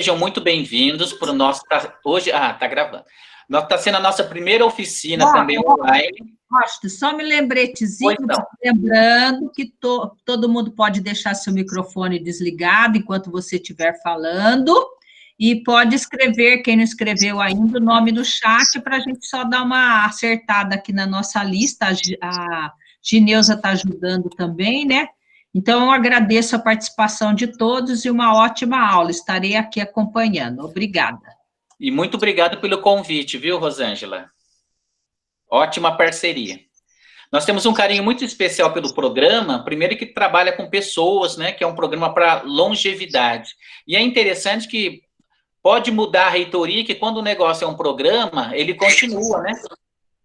Sejam muito bem-vindos para o nosso... Hoje, tá gravando. Está sendo a nossa primeira oficina também online. Gosto, só me lembretezinho, Então. lembrando que todo mundo pode deixar seu microfone desligado enquanto você estiver falando, e pode escrever, quem não escreveu ainda, o nome no chat, para a gente só dar uma acertada aqui na nossa lista. A Gineuza está ajudando também, né? Então, eu agradeço a participação de todos e uma ótima aula. Estarei aqui acompanhando. Obrigada. E muito obrigado pelo convite, viu, Rosângela? Ótima parceria. Nós temos um carinho muito especial pelo programa, primeiro que trabalha com pessoas, né, que é um programa para longevidade. E é interessante que pode mudar a reitoria, que quando o negócio é um programa, ele continua, né?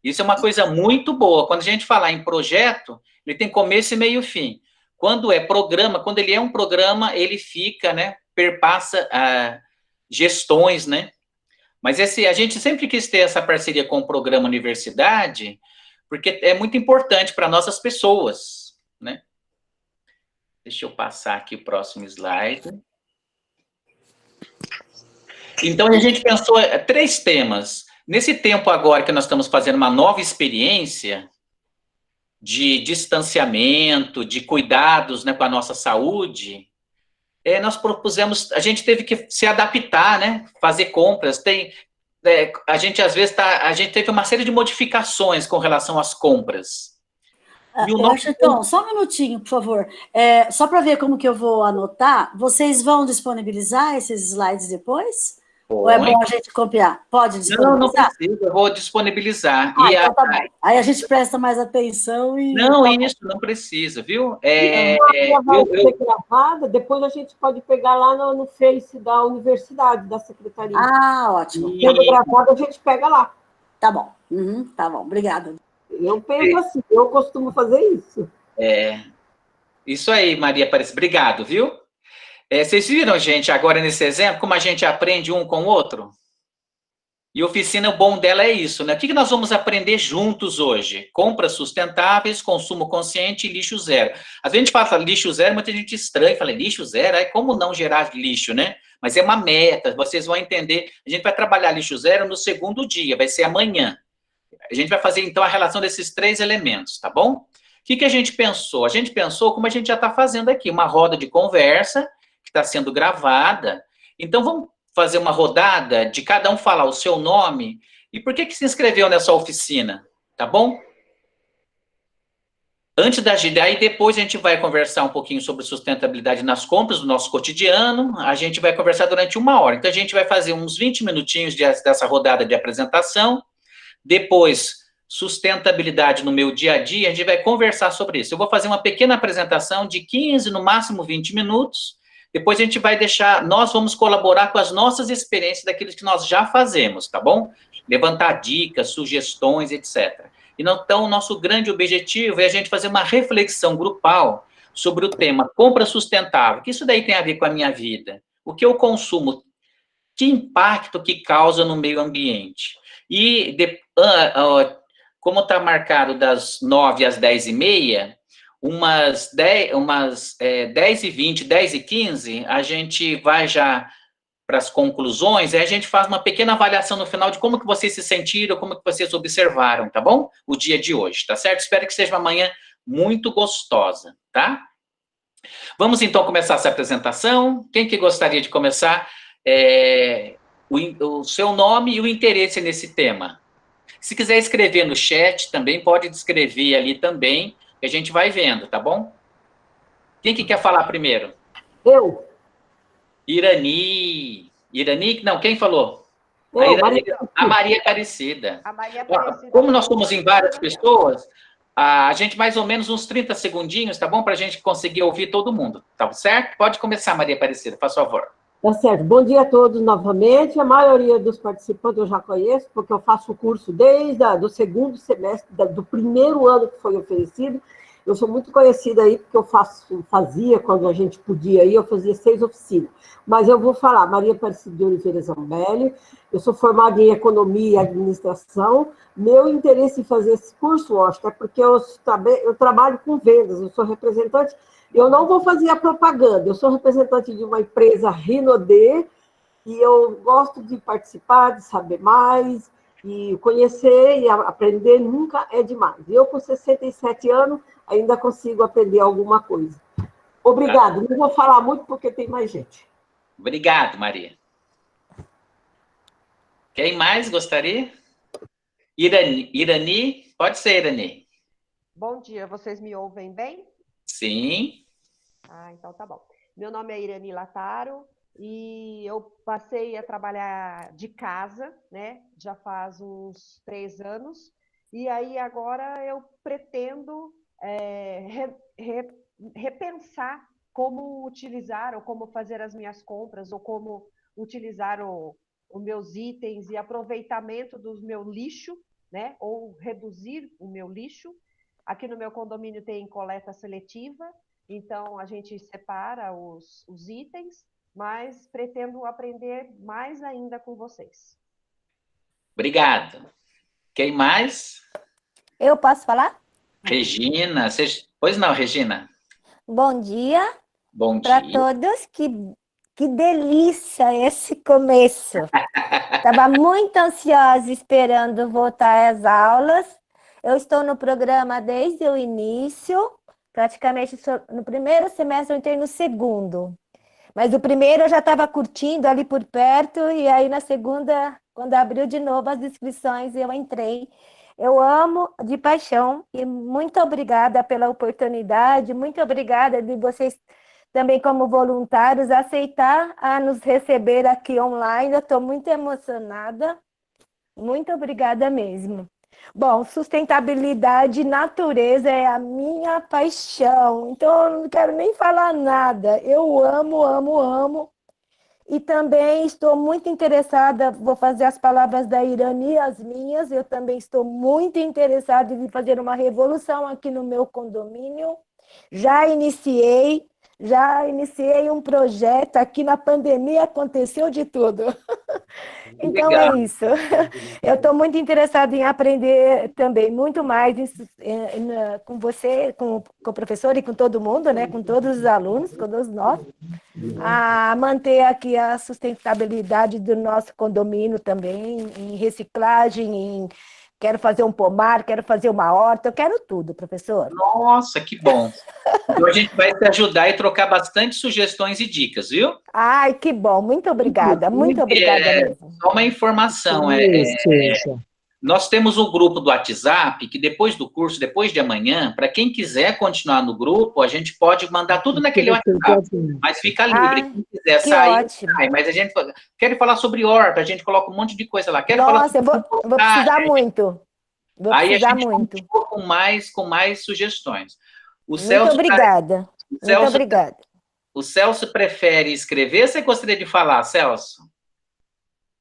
Isso é uma coisa muito boa. Quando a gente falar em projeto, ele tem começo e meio fim. Quando é programa, quando ele é um programa, ele fica, né, perpassa gestões, né? Mas a gente sempre quis ter essa parceria com o programa Universidade, porque é muito importante para nossas pessoas, né? Deixa eu passar aqui o próximo slide. Então, a gente pensou 3 temas. Nesse tempo agora que nós estamos fazendo uma nova experiência de distanciamento, de cuidados, né, com a nossa saúde, nós propusemos, a gente teve que se adaptar, né, fazer compras. A gente, às vezes, a gente teve uma série de modificações com relação às compras. Então, só um minutinho, por favor. Só para ver como que eu vou anotar, vocês vão disponibilizar esses slides depois? Ou é bom a gente copiar? Pode disponibilizar? Não precisa, eu vou disponibilizar. Então tá bom. Aí a gente presta mais atenção e... Não, isso, não precisa, viu? Vai ser gravada, depois a gente pode pegar lá no Face da universidade, da secretaria. Ótimo. Sendo gravado, a gente pega lá. Tá bom. Tá bom, obrigada. Eu penso assim, eu costumo fazer isso. Isso aí, Maria Aparecida. Obrigado, viu? Vocês viram, gente, agora nesse exemplo, como a gente aprende um com o outro? E oficina, o bom dela é isso, né? O que nós vamos aprender juntos hoje? Compras sustentáveis, consumo consciente e lixo zero. Às vezes a gente fala lixo zero, muita gente estranha, fala lixo zero, como não gerar lixo, né? Mas é uma meta, vocês vão entender. A gente vai trabalhar lixo zero no segundo dia, vai ser amanhã. A gente vai fazer, então, a relação desses 3 elementos, tá bom? O que a gente pensou? A gente pensou como a gente já está fazendo aqui, uma roda de conversa, que está sendo gravada. Então, vamos fazer uma rodada de cada um falar o seu nome e por que se inscreveu nessa oficina, tá bom? Antes daí depois a gente vai conversar um pouquinho sobre sustentabilidade nas compras do nosso cotidiano, a gente vai conversar durante 1 hora. Então, a gente vai fazer uns 20 minutinhos dessa rodada de apresentação, depois, sustentabilidade no meu dia a dia, a gente vai conversar sobre isso. Eu vou fazer uma pequena apresentação de 15, no máximo 20 minutos, depois a gente vai nós vamos colaborar com as nossas experiências daquilo que nós já fazemos, tá bom? Levantar dicas, sugestões, etc. Então, o nosso grande objetivo é a gente fazer uma reflexão grupal sobre o tema compra sustentável, que isso daí tem a ver com a minha vida. O que eu consumo, que impacto que causa no meio ambiente. E, como está marcado das 9 às 10h30, umas 10h20, 10h15, a gente vai já para as conclusões, e a gente faz uma pequena avaliação no final de como que vocês se sentiram, como que vocês observaram, tá bom? O dia de hoje, tá certo? Espero que seja uma manhã muito gostosa, tá? Vamos, então, começar essa apresentação. Quem que gostaria de começar? O seu nome e o interesse nesse tema. Se quiser escrever no chat também, pode escrever ali também, que a gente vai vendo, tá bom? Quem que quer falar primeiro? Eu. Irani, não, quem falou? A Maria Aparecida. A Maria Aparecida. Como nós somos em várias pessoas, a gente mais ou menos uns 30 segundinhos, tá bom? Para a gente conseguir ouvir todo mundo, tá certo? Pode começar, Maria Aparecida, faz favor. Tá certo. Bom dia a todos novamente. A maioria dos participantes eu já conheço, porque eu faço o curso desde do segundo semestre, do primeiro ano que foi oferecido. Eu sou muito conhecida aí, porque eu fazia, quando a gente podia ir, eu fazia 6 oficinas. Mas eu vou falar, Maria Aparecida de Oliveira Zambelli, eu sou formada em Economia e Administração. Meu interesse em fazer esse curso, Oscar, é porque eu trabalho com vendas, eu sou representante. Eu não vou fazer a propaganda, eu sou representante de uma empresa Rinode, e eu gosto de participar, de saber mais, e conhecer e aprender nunca é demais. Eu, com 67 anos, ainda consigo aprender alguma coisa. Obrigado. Não vou falar muito porque tem mais gente. Obrigado, Maria. Quem mais gostaria? Irani, pode ser, Irani. Bom dia, vocês me ouvem bem? Sim. Ah, então tá bom. Meu nome é Irani Lataro e eu passei a trabalhar de casa, né? Já faz uns 3 anos. E aí agora eu pretendo repensar como utilizar ou como fazer as minhas compras ou como utilizar os meus itens e aproveitamento do meu lixo, né? Ou reduzir o meu lixo. Aqui no meu condomínio tem coleta seletiva, então a gente separa os itens, mas pretendo aprender mais ainda com vocês. Obrigado. Quem mais? Eu posso falar? Regina. Pois não, Regina. Bom dia Bom para dia. todos. Que delícia esse começo. Estava muito ansiosa esperando voltar às aulas. Eu estou no programa desde o início, praticamente no primeiro semestre eu entrei no segundo. Mas o primeiro eu já estava curtindo ali por perto, e aí na segunda, quando abriu de novo as inscrições, eu entrei. Eu amo de paixão e muito obrigada pela oportunidade, muito obrigada de vocês também como voluntários aceitar a nos receber aqui online. Eu estou muito emocionada, muito obrigada mesmo. Bom, sustentabilidade e natureza é a minha paixão, então eu não quero nem falar nada. Eu amo, amo, amo. E também estou muito interessada, vou fazer as palavras da Irani, as minhas, eu também estou muito interessada em fazer uma revolução aqui no meu condomínio. Já iniciei um projeto, aqui na pandemia aconteceu de tudo. Então Legal. é isso. Eu estou muito interessada em aprender também muito mais com você, com o professor e com todo mundo, né? Com todos os alunos, com todos nós, a manter aqui a sustentabilidade do nosso condomínio também, em reciclagem, quero fazer um pomar, quero fazer uma horta, eu quero tudo, professor. Nossa, que bom. Então a gente vai te ajudar e trocar bastante sugestões e dicas, viu? Ai, que bom, muito obrigada mesmo. Só uma informação, nós temos um grupo do WhatsApp que depois do curso, depois de amanhã, para quem quiser continuar no grupo, a gente pode mandar tudo naquele WhatsApp, mas fica livre, quem quiser sair, sai. Mas a gente quer falar sobre horta, a gente coloca um monte de coisa lá. Nossa, eu vou precisar muito. Aí a gente continua com mais sugestões. Muito obrigada. Muito obrigada. O Celso prefere escrever, você gostaria de falar, Celso?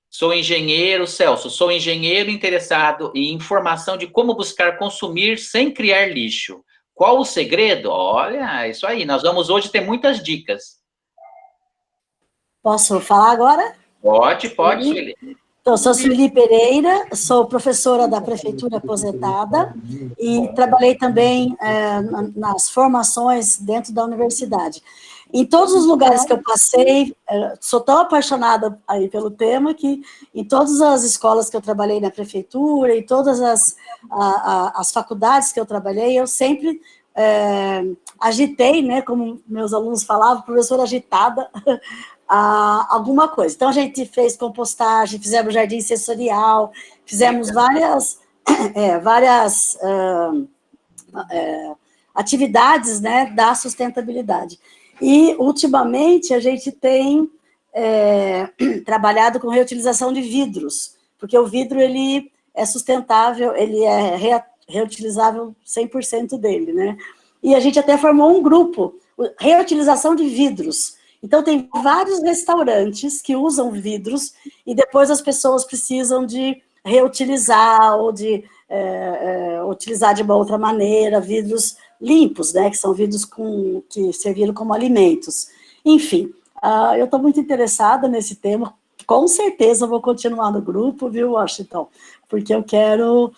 Sou engenheiro, Celso, sou engenheiro interessado em informação de como buscar consumir sem criar lixo. Qual o segredo? Olha, isso aí, nós vamos hoje ter muitas dicas. Posso falar agora? Pode, Sueli. Então, sou Sueli Pereira, sou professora da Prefeitura aposentada e trabalhei também nas formações dentro da universidade. Em todos os lugares que eu passei, sou tão apaixonada aí pelo tema que em todas as escolas que eu trabalhei na prefeitura, em todas as faculdades que eu trabalhei, eu sempre agitei, né, como meus alunos falavam, professora agitada, alguma coisa. Então, a gente fez compostagem, fizemos jardim sensorial, fizemos várias atividades, né, da sustentabilidade. E, ultimamente, a gente tem trabalhado com reutilização de vidros, porque o vidro, ele é sustentável, ele é reutilizável 100% dele, né? E a gente até formou um grupo, reutilização de vidros. Então, tem vários restaurantes que usam vidros e depois as pessoas precisam de reutilizar ou de utilizar de uma outra maneira, vidros limpos, né, que são vidros que serviram como alimentos. Enfim, eu estou muito interessada nesse tema, com certeza eu vou continuar no grupo, viu, Washington? Porque eu quero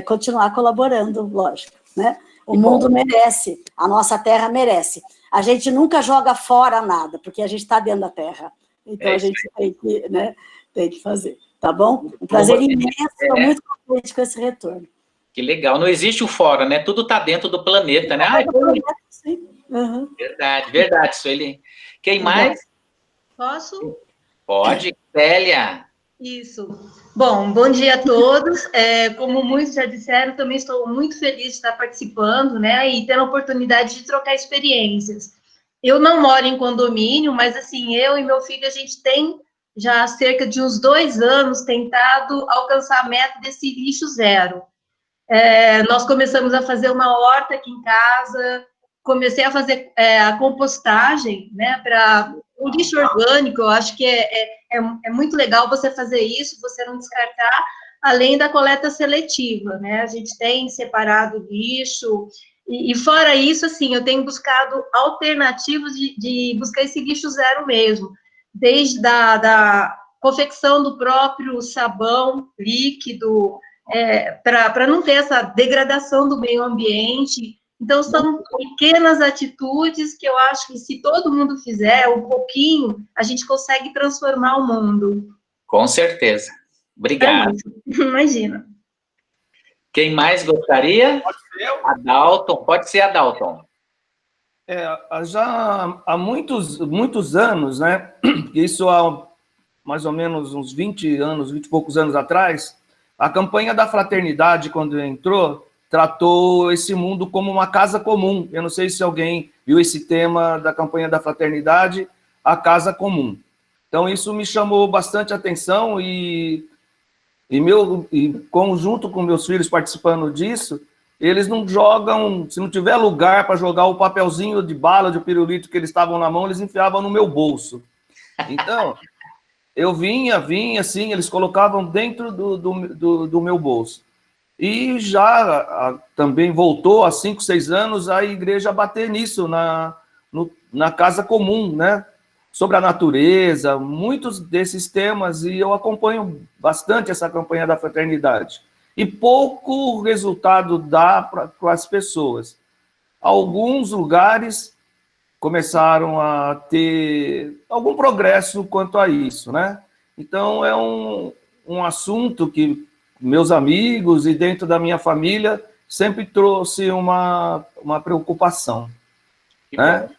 continuar colaborando, lógico, né? O mundo merece, a nossa terra merece. A gente nunca joga fora nada, porque a gente está dentro da terra. Então, a gente tem que, né, tem que fazer, tá bom? Um prazer imenso, estou muito contente com esse retorno. Que legal. Não existe o fora, né? Tudo está dentro do planeta, né? Sim. Uhum. Verdade, verdade, Sueli. Quem mais? Posso? Pode, Célia. Isso. Bom dia a todos. Como muitos já disseram, também estou muito feliz de estar participando, né, e tendo a oportunidade de trocar experiências. Eu não moro em condomínio, mas, assim, eu e meu filho, a gente tem já há cerca de uns 2 anos tentado alcançar a meta desse lixo zero. Nós começamos a fazer uma horta aqui em casa, comecei a fazer a compostagem, né, para o lixo orgânico. Eu acho que é muito legal você fazer isso, você não descartar, além da coleta seletiva, né, a gente tem separado lixo, e fora isso, assim, eu tenho buscado alternativas de buscar esse lixo zero mesmo, desde da confecção do próprio sabão líquido, para não ter essa degradação do meio ambiente. Então, são pequenas atitudes que eu acho que, se todo mundo fizer um pouquinho, a gente consegue transformar o mundo. Com certeza. Obrigado. Imagina. Quem mais gostaria? Pode ser eu? Adalton. Pode ser Adalton. Já há muitos anos, né? Isso há mais ou menos uns 20 anos, 20 e poucos anos atrás, a campanha da fraternidade, quando entrou, tratou esse mundo como uma casa comum. Eu não sei se alguém viu esse tema da campanha da fraternidade, a casa comum. Então, isso me chamou bastante atenção e junto com meus filhos participando disso, eles não jogam, se não tiver lugar para jogar o papelzinho de bala, de pirulito que eles estavam na mão, eles enfiavam no meu bolso. Então, eu vinha, assim, eles colocavam dentro do meu bolso. E já também voltou, há 5, 6 anos, a igreja bater nisso, na casa comum, né? Sobre a natureza, muitos desses temas, e eu acompanho bastante essa campanha da fraternidade. E pouco resultado dá para as pessoas. Alguns lugares começaram a ter algum progresso quanto a isso, né? Então, é um assunto que meus amigos e dentro da minha família sempre trouxe uma preocupação, né?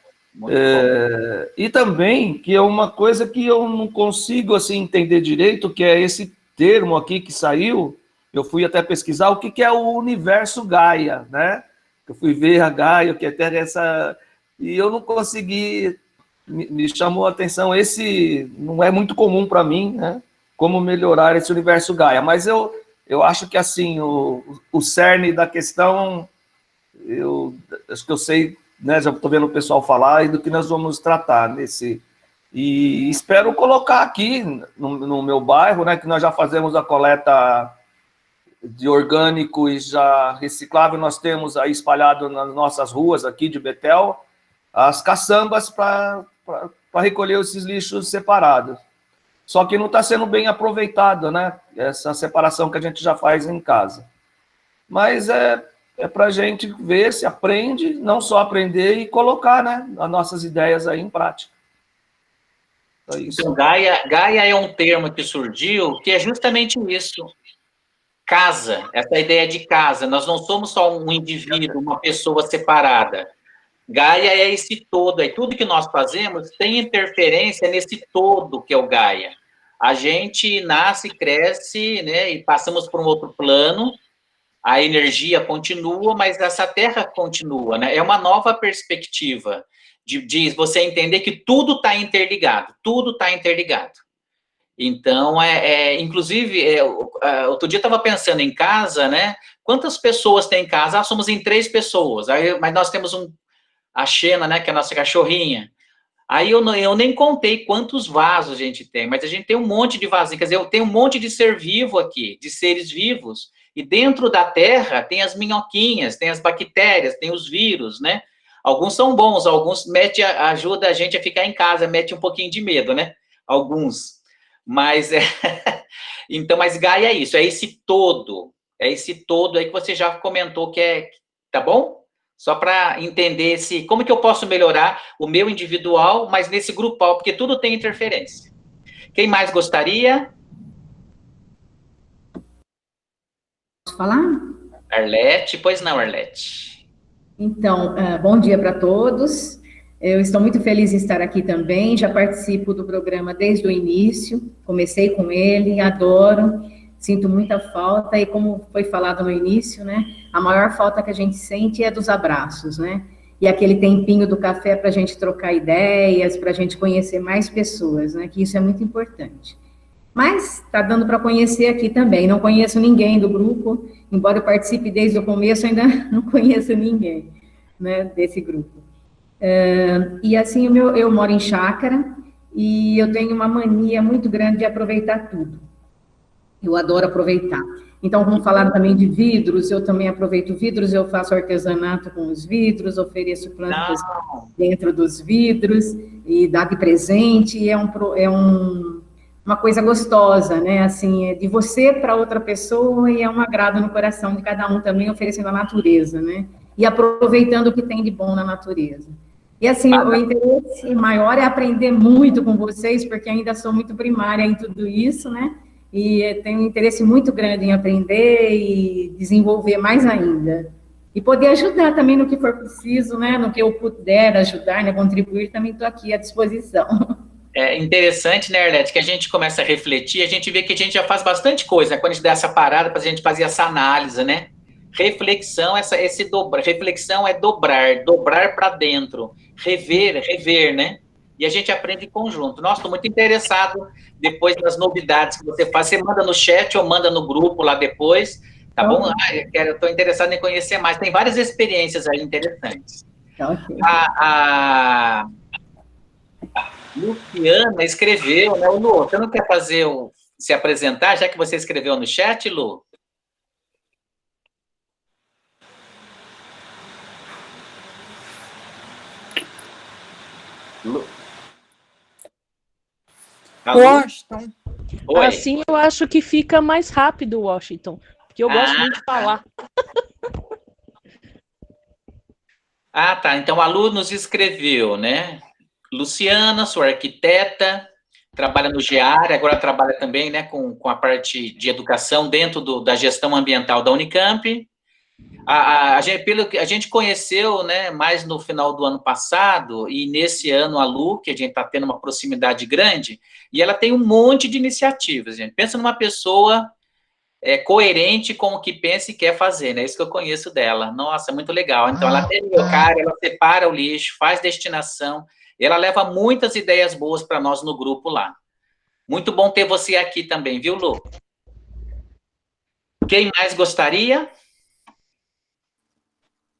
E também que é uma coisa que eu não consigo assim entender direito, que é esse termo aqui que saiu. Eu fui até pesquisar o que é o universo Gaia, né? Eu fui ver a Gaia, que até essa, e eu não consegui, me chamou a atenção. Esse não é muito comum para mim, né? Como melhorar esse universo Gaia, mas eu acho que assim o cerne da questão, eu acho que eu sei, né? Já estou vendo o pessoal falar e do que nós vamos tratar nesse. E espero colocar aqui no meu bairro, né? Que nós já fazemos a coleta de orgânico e já reciclável. Nós temos aí espalhado nas nossas ruas aqui de Betel as caçambas para recolher esses lixos separados. Só que não está sendo bem aproveitado, né? Essa separação que a gente já faz em casa. Mas é para a gente ver se aprende, não só aprender e colocar, né, as nossas ideias aí em prática. É isso. Então, Gaia é um termo que surgiu, que é justamente isso. Casa, essa ideia de casa. Nós não somos só um indivíduo, uma pessoa separada. Gaia é esse todo. Aí tudo que nós fazemos tem interferência nesse todo que é o Gaia. A gente nasce, cresce, né, e passamos por um outro plano. A energia continua, mas essa Terra continua, né? É uma nova perspectiva de você entender que tudo está interligado, tudo está interligado. Então, inclusive, outro dia eu estava pensando em casa, né? Quantas pessoas tem em casa? Somos em 3 pessoas, mas nós temos a Xena, né? Que é a nossa cachorrinha. Aí eu nem contei quantos vasos a gente tem, mas a gente tem um monte de vasinhos, quer dizer, eu tenho um monte de ser vivo aqui, de seres vivos, e dentro da Terra tem as minhoquinhas, tem as bactérias, tem os vírus, né? Alguns são bons, alguns ajuda a gente a ficar em casa, mete um pouquinho de medo, né? Alguns. Mas então, mas Gaia é isso, é esse todo aí que você já comentou que tá bom? Só para entender como que eu posso melhorar o meu individual, mas nesse grupal, porque tudo tem interferência. Quem mais gostaria? Posso falar? Arlete, pois não, Arlete. Então, bom dia para todos. Eu estou muito feliz em estar aqui também. Já participo do programa desde o início. Comecei com ele, adoro. Sinto muita falta e, como foi falado no início, né? A maior falta que a gente sente é dos abraços, né? E aquele tempinho do café para a gente trocar ideias, para a gente conhecer mais pessoas, né? Que isso é muito importante. Mas está dando para conhecer aqui também. Não conheço ninguém do grupo, embora eu participe desde o começo, ainda não conheço ninguém, né, desse grupo. E assim, eu moro em chácara e eu tenho uma mania muito grande de aproveitar tudo. Eu adoro aproveitar. Então, como falaram também de vidros, eu também aproveito vidros, eu faço artesanato com os vidros, ofereço plantas dentro dos vidros e dá de presente, e uma coisa gostosa, né, assim, de você para outra pessoa, e é um agrado no coração de cada um também, oferecendo a natureza, né, e aproveitando o que tem de bom na natureza. E assim, o interesse maior é aprender muito com vocês, porque ainda sou muito primária em tudo isso, né, e tenho um interesse muito grande em aprender e desenvolver mais ainda. E poder ajudar também no que for preciso, né, no que eu puder ajudar, né, contribuir, também estou aqui à disposição. É interessante, né, Arlete, que a gente começa a refletir, a gente vê que a gente já faz bastante coisa, né, quando a gente dá essa parada para a gente fazer essa análise, né? Reflexão, reflexão é dobrar para dentro, rever, né? E a gente aprende em conjunto. Nossa, estou muito interessado depois das novidades que você faz. Você manda no chat ou manda no grupo lá depois, tá bom? Eu estou interessado em conhecer mais. Tem várias experiências aí interessantes. Okay. A Luciana escreveu, né? Lu, você não quer se apresentar, já que você escreveu no chat, Lu? Washington. Oi. Assim eu acho que fica mais rápido, Washington, porque eu gosto muito de falar. Ah, tá. Então a Lu nos escreveu, né? Luciana, sou arquiteta, trabalha no GEAR, agora trabalha também, né, com a parte de educação dentro da gestão ambiental da Unicamp. A gente conheceu, né, mais no final do ano passado, e nesse ano a Lu, que a gente está tendo uma proximidade grande, e ela tem um monte de iniciativas, gente. Pensa numa pessoa coerente com o que pensa e quer fazer, né? Isso que eu conheço dela. Nossa, muito legal. Então, ela tem cara, ela separa o lixo, faz destinação, ela leva muitas ideias boas para nós no grupo lá. Muito bom ter você aqui também, viu, Lu? Quem mais gostaria?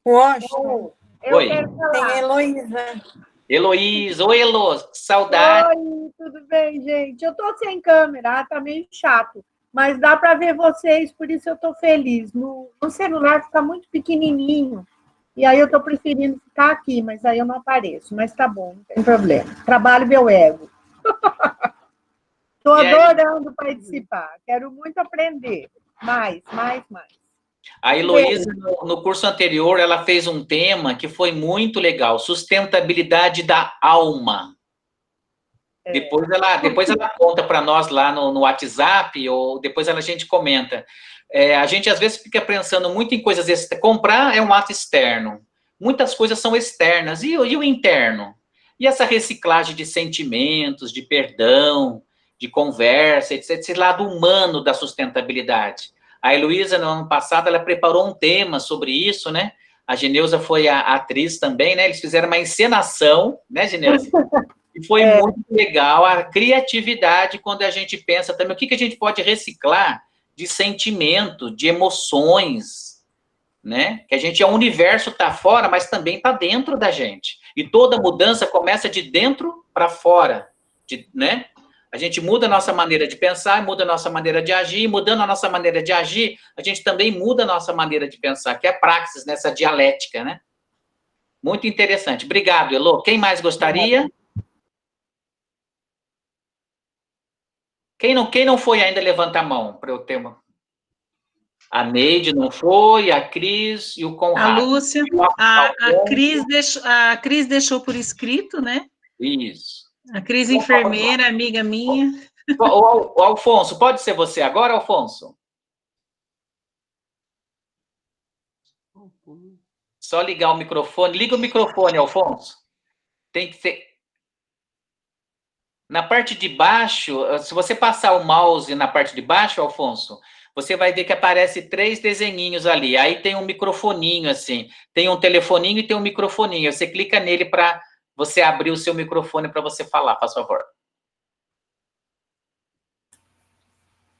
Washington. Oi. Tem Heloísa. Heloísa. Oi, Elo. Saudade. Oi, tudo bem, gente? Eu tô sem câmera, tá meio chato, mas dá para ver vocês, por isso eu tô feliz. No celular fica muito pequenininho, e aí eu tô preferindo ficar aqui, mas aí eu não apareço. Mas tá bom, não tem problema. Trabalho meu ego. Tô adorando participar. Quero muito aprender. Mais. A Heloísa, no curso anterior, ela fez um tema que foi muito legal, sustentabilidade da alma. Depois ela conta para nós lá no WhatsApp, ou depois a gente comenta. A gente, às vezes, fica pensando muito em coisas externas. Comprar é um ato externo. Muitas coisas são externas. E o interno? E essa reciclagem de sentimentos, de perdão, de conversa, etc. Esse lado humano da sustentabilidade. A Heloísa, no ano passado, ela preparou um tema sobre isso, né? A Geneuza foi a atriz também, né? Eles fizeram uma encenação, né, Geneuza? E foi muito legal a criatividade quando a gente pensa também o que a gente pode reciclar de sentimento, de emoções, né? Que a gente o universo está fora, mas também está dentro da gente. E toda mudança começa de dentro para fora, né? A gente muda a nossa maneira de pensar, muda a nossa maneira de agir, mudando a nossa maneira de agir, a gente também muda a nossa maneira de pensar, que é a praxis, nessa dialética, né? Muito interessante. Obrigado, Elô. Quem mais gostaria? Quem não foi ainda, levanta a mão para eu ter uma. A Neide não foi, a Cris e o Conrado. A Lúcia, a Cris deixou por escrito, né? Isso. A Cris, enfermeira, amiga minha. O Alfonso, pode ser você agora, Alfonso? Só ligar o microfone. Liga o microfone, Alfonso. Tem que ser... Na parte de baixo, se você passar o mouse na parte de baixo, Alfonso, você vai ver que aparece 3 desenhinhos ali. Aí tem um microfoninho, assim. Tem um telefoninho e tem um microfoninho. Você clica nele para você abrir o seu microfone para você falar, por favor.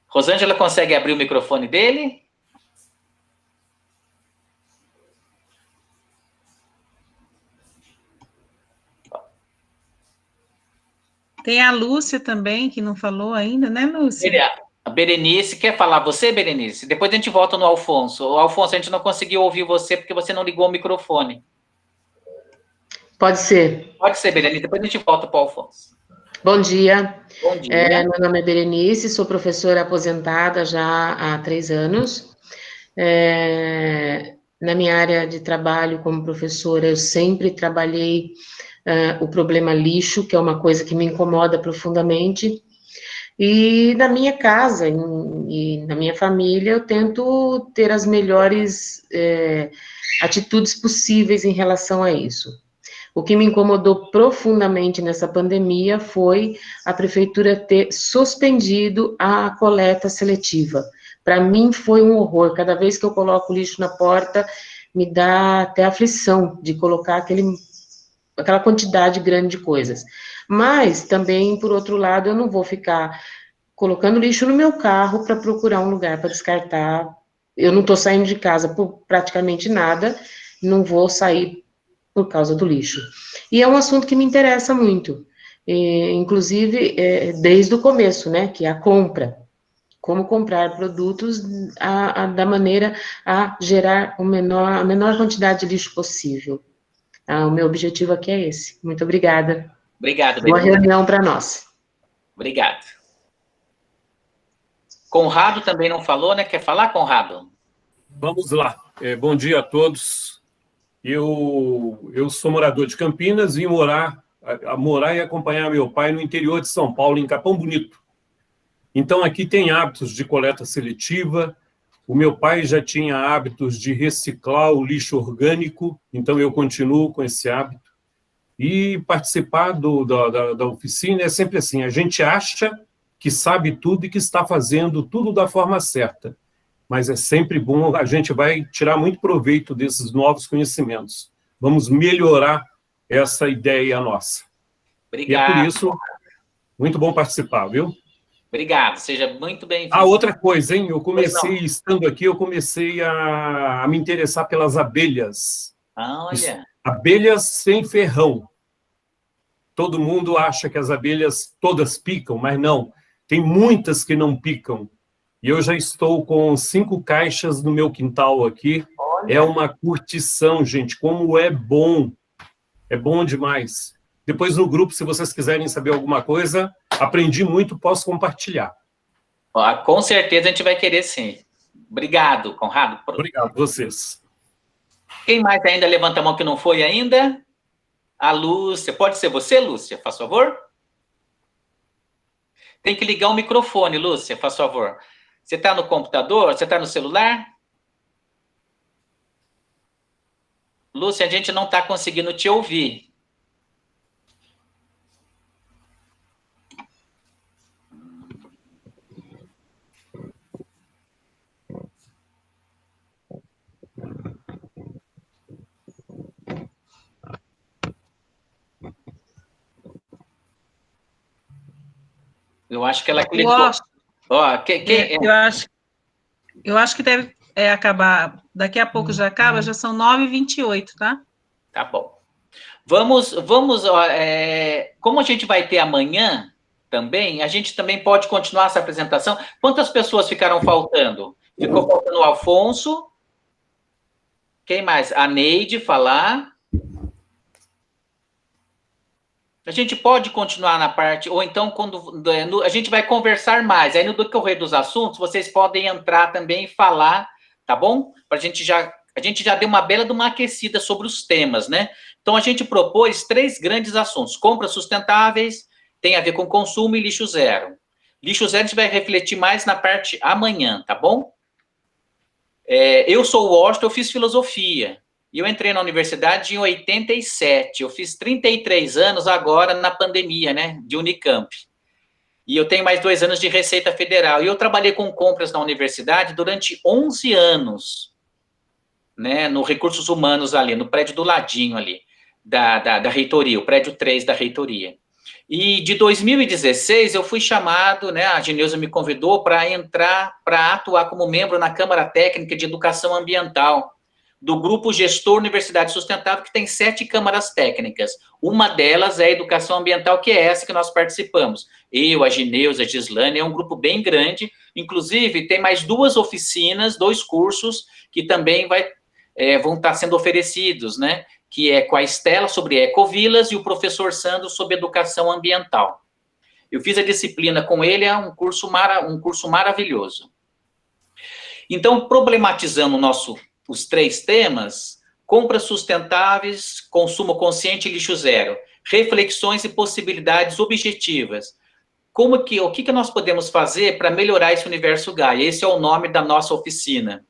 Rosângela consegue abrir o microfone dele? Tem a Lúcia também, que não falou ainda, né, Lúcia? A Berenice, quer falar você, Berenice? Depois a gente volta no Alfonso. O Alfonso, a gente não conseguiu ouvir você porque você não ligou o microfone. Pode ser. Pode ser, Berenice. Depois a gente volta para o Alfonso. Bom dia. Bom dia. Meu nome é Berenice, sou professora aposentada já há 3 anos. Na minha área de trabalho como professora, eu sempre trabalhei o problema lixo, que é uma coisa que me incomoda profundamente. E na minha casa e na minha família, eu tento ter as melhores atitudes possíveis em relação a isso. O que me incomodou profundamente nessa pandemia foi a prefeitura ter suspendido a coleta seletiva. Para mim foi um horror. Cada vez que eu coloco lixo na porta, me dá até aflição de colocar aquela quantidade grande de coisas. Mas também, por outro lado, eu não vou ficar colocando lixo no meu carro para procurar um lugar para descartar. Eu não estou saindo de casa por praticamente nada, não vou sair por causa do lixo. E é um assunto que me interessa muito, inclusive desde o começo, né, que é a compra. Como comprar produtos da maneira a gerar a menor quantidade de lixo possível. O meu objetivo aqui é esse. Muito obrigada. Obrigado, Boa reunião para nós. Obrigado. Conrado também não falou, né? Quer falar, Conrado? Vamos lá. Bom dia a todos. Eu sou morador de Campinas, vim morar e acompanhar meu pai no interior de São Paulo, em Capão Bonito. Então, aqui tem hábitos de coleta seletiva. O meu pai já tinha hábitos de reciclar o lixo orgânico, então eu continuo com esse hábito. E participar da oficina é sempre assim, a gente acha que sabe tudo e que está fazendo tudo da forma certa. Mas é sempre bom, a gente vai tirar muito proveito desses novos conhecimentos. Vamos melhorar essa ideia nossa. Obrigado. E é por isso, muito bom participar, viu? Obrigado, seja muito bem-vindo. Outra coisa, hein? Eu comecei, estando aqui, eu comecei a me interessar pelas abelhas. Olha. Abelhas sem ferrão. Todo mundo acha que as abelhas todas picam, mas não. Tem muitas que não picam. E eu já estou com 5 caixas no meu quintal aqui. Olha. É uma curtição, gente. Como é bom. É bom demais. Depois no grupo, se vocês quiserem saber alguma coisa, aprendi muito, posso compartilhar. Com certeza a gente vai querer, sim. Obrigado, Conrado. Obrigado a vocês. Quem mais ainda levanta a mão que não foi ainda? A Lúcia. Pode ser você, Lúcia? Faz favor. Tem que ligar o microfone, Lúcia, faz favor. Você está no computador? Você está no celular? Lúcia, a gente não está conseguindo te ouvir. Eu acho que ela clicou. Eu acho que deve acabar. Daqui a pouco já acaba, já são 9h28, tá? Tá bom. Vamos como a gente vai ter amanhã também, a gente também pode continuar essa apresentação. Quantas pessoas ficaram faltando? Ficou faltando o Alfonso. Quem mais? A Neide falar. A gente pode continuar na parte, ou então, quando a gente vai conversar mais, aí no decorrer dos assuntos, vocês podem entrar também e falar, tá bom? A gente já deu uma bela de uma aquecida sobre os temas, né? Então, a gente propôs 3 grandes assuntos. Compras sustentáveis, tem a ver com consumo e lixo zero. Lixo zero a gente vai refletir mais na parte amanhã, tá bom? Eu sou o Washington, eu fiz filosofia. E eu entrei na universidade em 87. Eu fiz 33 anos agora na pandemia, né, de Unicamp. E eu tenho mais 2 anos de Receita Federal. E eu trabalhei com compras na universidade durante 11 anos, né, no Recursos Humanos ali, no prédio do ladinho ali, da reitoria, o prédio 3 da reitoria. E de 2016 eu fui chamado, né, a Geneuza me convidou para entrar, para atuar como membro na Câmara Técnica de Educação Ambiental, do Grupo Gestor Universidade Sustentável, que tem 7 câmaras técnicas. Uma delas é a Educação Ambiental, que é essa que nós participamos. Eu, a Geneuza, a Gislane, é um grupo bem grande, inclusive tem mais 2 oficinas, 2 cursos, que também vão estar sendo oferecidos, né, que é com a Estela sobre ecovilas e o professor Sandro sobre educação ambiental. Eu fiz a disciplina com ele, é um curso maravilhoso. Então, problematizando os 3 temas, compras sustentáveis, consumo consciente e lixo zero, reflexões e possibilidades objetivas. O que nós podemos fazer para melhorar esse universo Gaia? Esse é o nome da nossa oficina.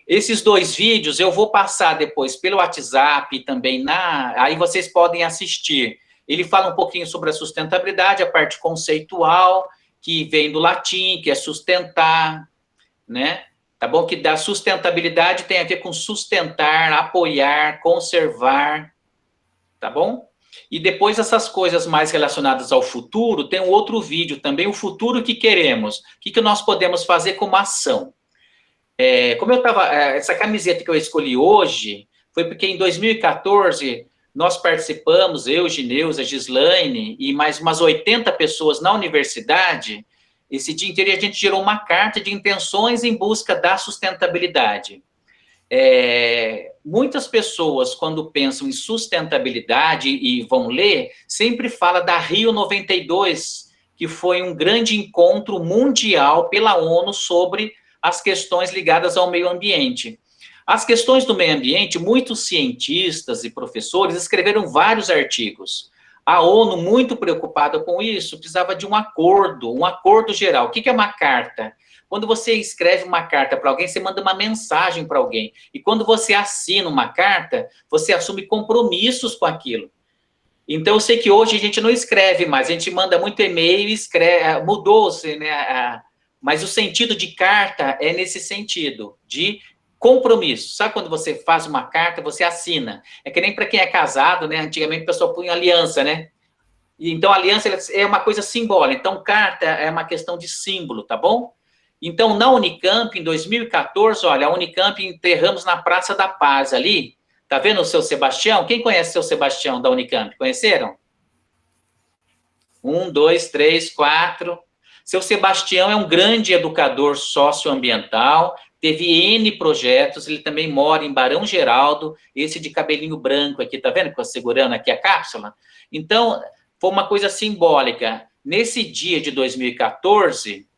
Esses 2 vídeos eu vou passar depois pelo WhatsApp e também aí vocês podem assistir. Ele fala um pouquinho sobre a sustentabilidade, a parte conceitual, que vem do latim, que é sustentar, né? Tá bom? Que da sustentabilidade tem a ver com sustentar, apoiar, conservar, tá bom? E depois essas coisas mais relacionadas ao futuro, tem um outro vídeo também, o futuro que queremos. O que nós podemos fazer como ação? Essa camiseta que eu escolhi hoje, foi porque em 2014 nós participamos, eu, Geneuza, Gislaine e mais umas 80 pessoas na universidade. Esse dia inteiro a gente gerou uma carta de intenções em busca da sustentabilidade. Muitas pessoas, quando pensam em sustentabilidade e vão ler, sempre fala da Rio 92, que foi um grande encontro mundial pela ONU sobre as questões ligadas ao meio ambiente. As questões do meio ambiente, muitos cientistas e professores escreveram vários artigos. A ONU, muito preocupada com isso, precisava de um acordo geral. O que é uma carta? Quando você escreve uma carta para alguém, você manda uma mensagem para alguém. E quando você assina uma carta, você assume compromissos com aquilo. Então, eu sei que hoje a gente não escreve mais, a gente manda muito e-mail e escreve, mudou-se, né? Mas o sentido de carta é nesse sentido, de compromisso. Sabe quando você faz uma carta, você assina? É que nem para quem é casado, né? Antigamente o pessoal punha aliança, né? Então, a aliança é uma coisa simbólica. Então, carta é uma questão de símbolo, tá bom? Então, na Unicamp, em 2014, olha, a Unicamp enterramos na Praça da Paz ali. Tá vendo o seu Sebastião? Quem conhece o seu Sebastião da Unicamp? Conheceram? 1, 2, 3, 4... Seu Sebastião é um grande educador socioambiental, teve N projetos, ele também mora em Barão Geraldo, esse de cabelinho branco aqui, tá vendo que eu segurando aqui a cápsula? Então, foi uma coisa simbólica. Nesse dia de 2014,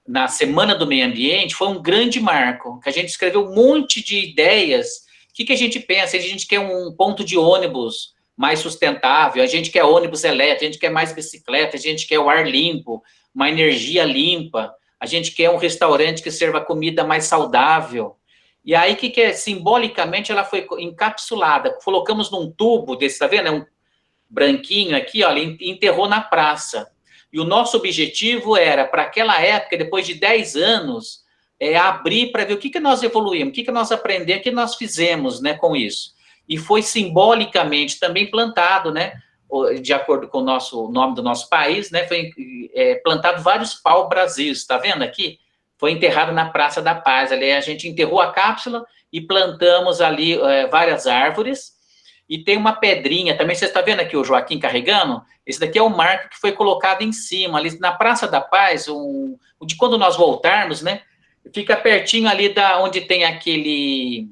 na Semana do Meio Ambiente, foi um grande marco, que a gente escreveu um monte de ideias. O que a gente pensa? A gente quer um ponto de ônibus mais sustentável, a gente quer ônibus elétrico, a gente quer mais bicicleta, a gente quer o ar limpo, uma energia limpa, a gente quer um restaurante que serva comida mais saudável. E aí, simbolicamente, ela foi encapsulada. Colocamos num tubo desse, tá vendo? É um branquinho aqui, olha, enterrou na praça. E o nosso objetivo era, para aquela época, depois de 10 anos, abrir para ver o que nós evoluímos, o que nós aprendemos, o que nós fizemos, né, com isso. E foi simbolicamente também plantado, né, de acordo com o nome do nosso país, né, foi plantado vários pau-brasis, tá vendo aqui? Foi enterrado na Praça da Paz, ali a gente enterrou a cápsula e plantamos ali várias árvores, e tem uma pedrinha, também você está vendo aqui o Joaquim carregando? Esse daqui é o marco que foi colocado em cima, ali na Praça da Paz, de quando nós voltarmos, né, fica pertinho ali onde tem aquele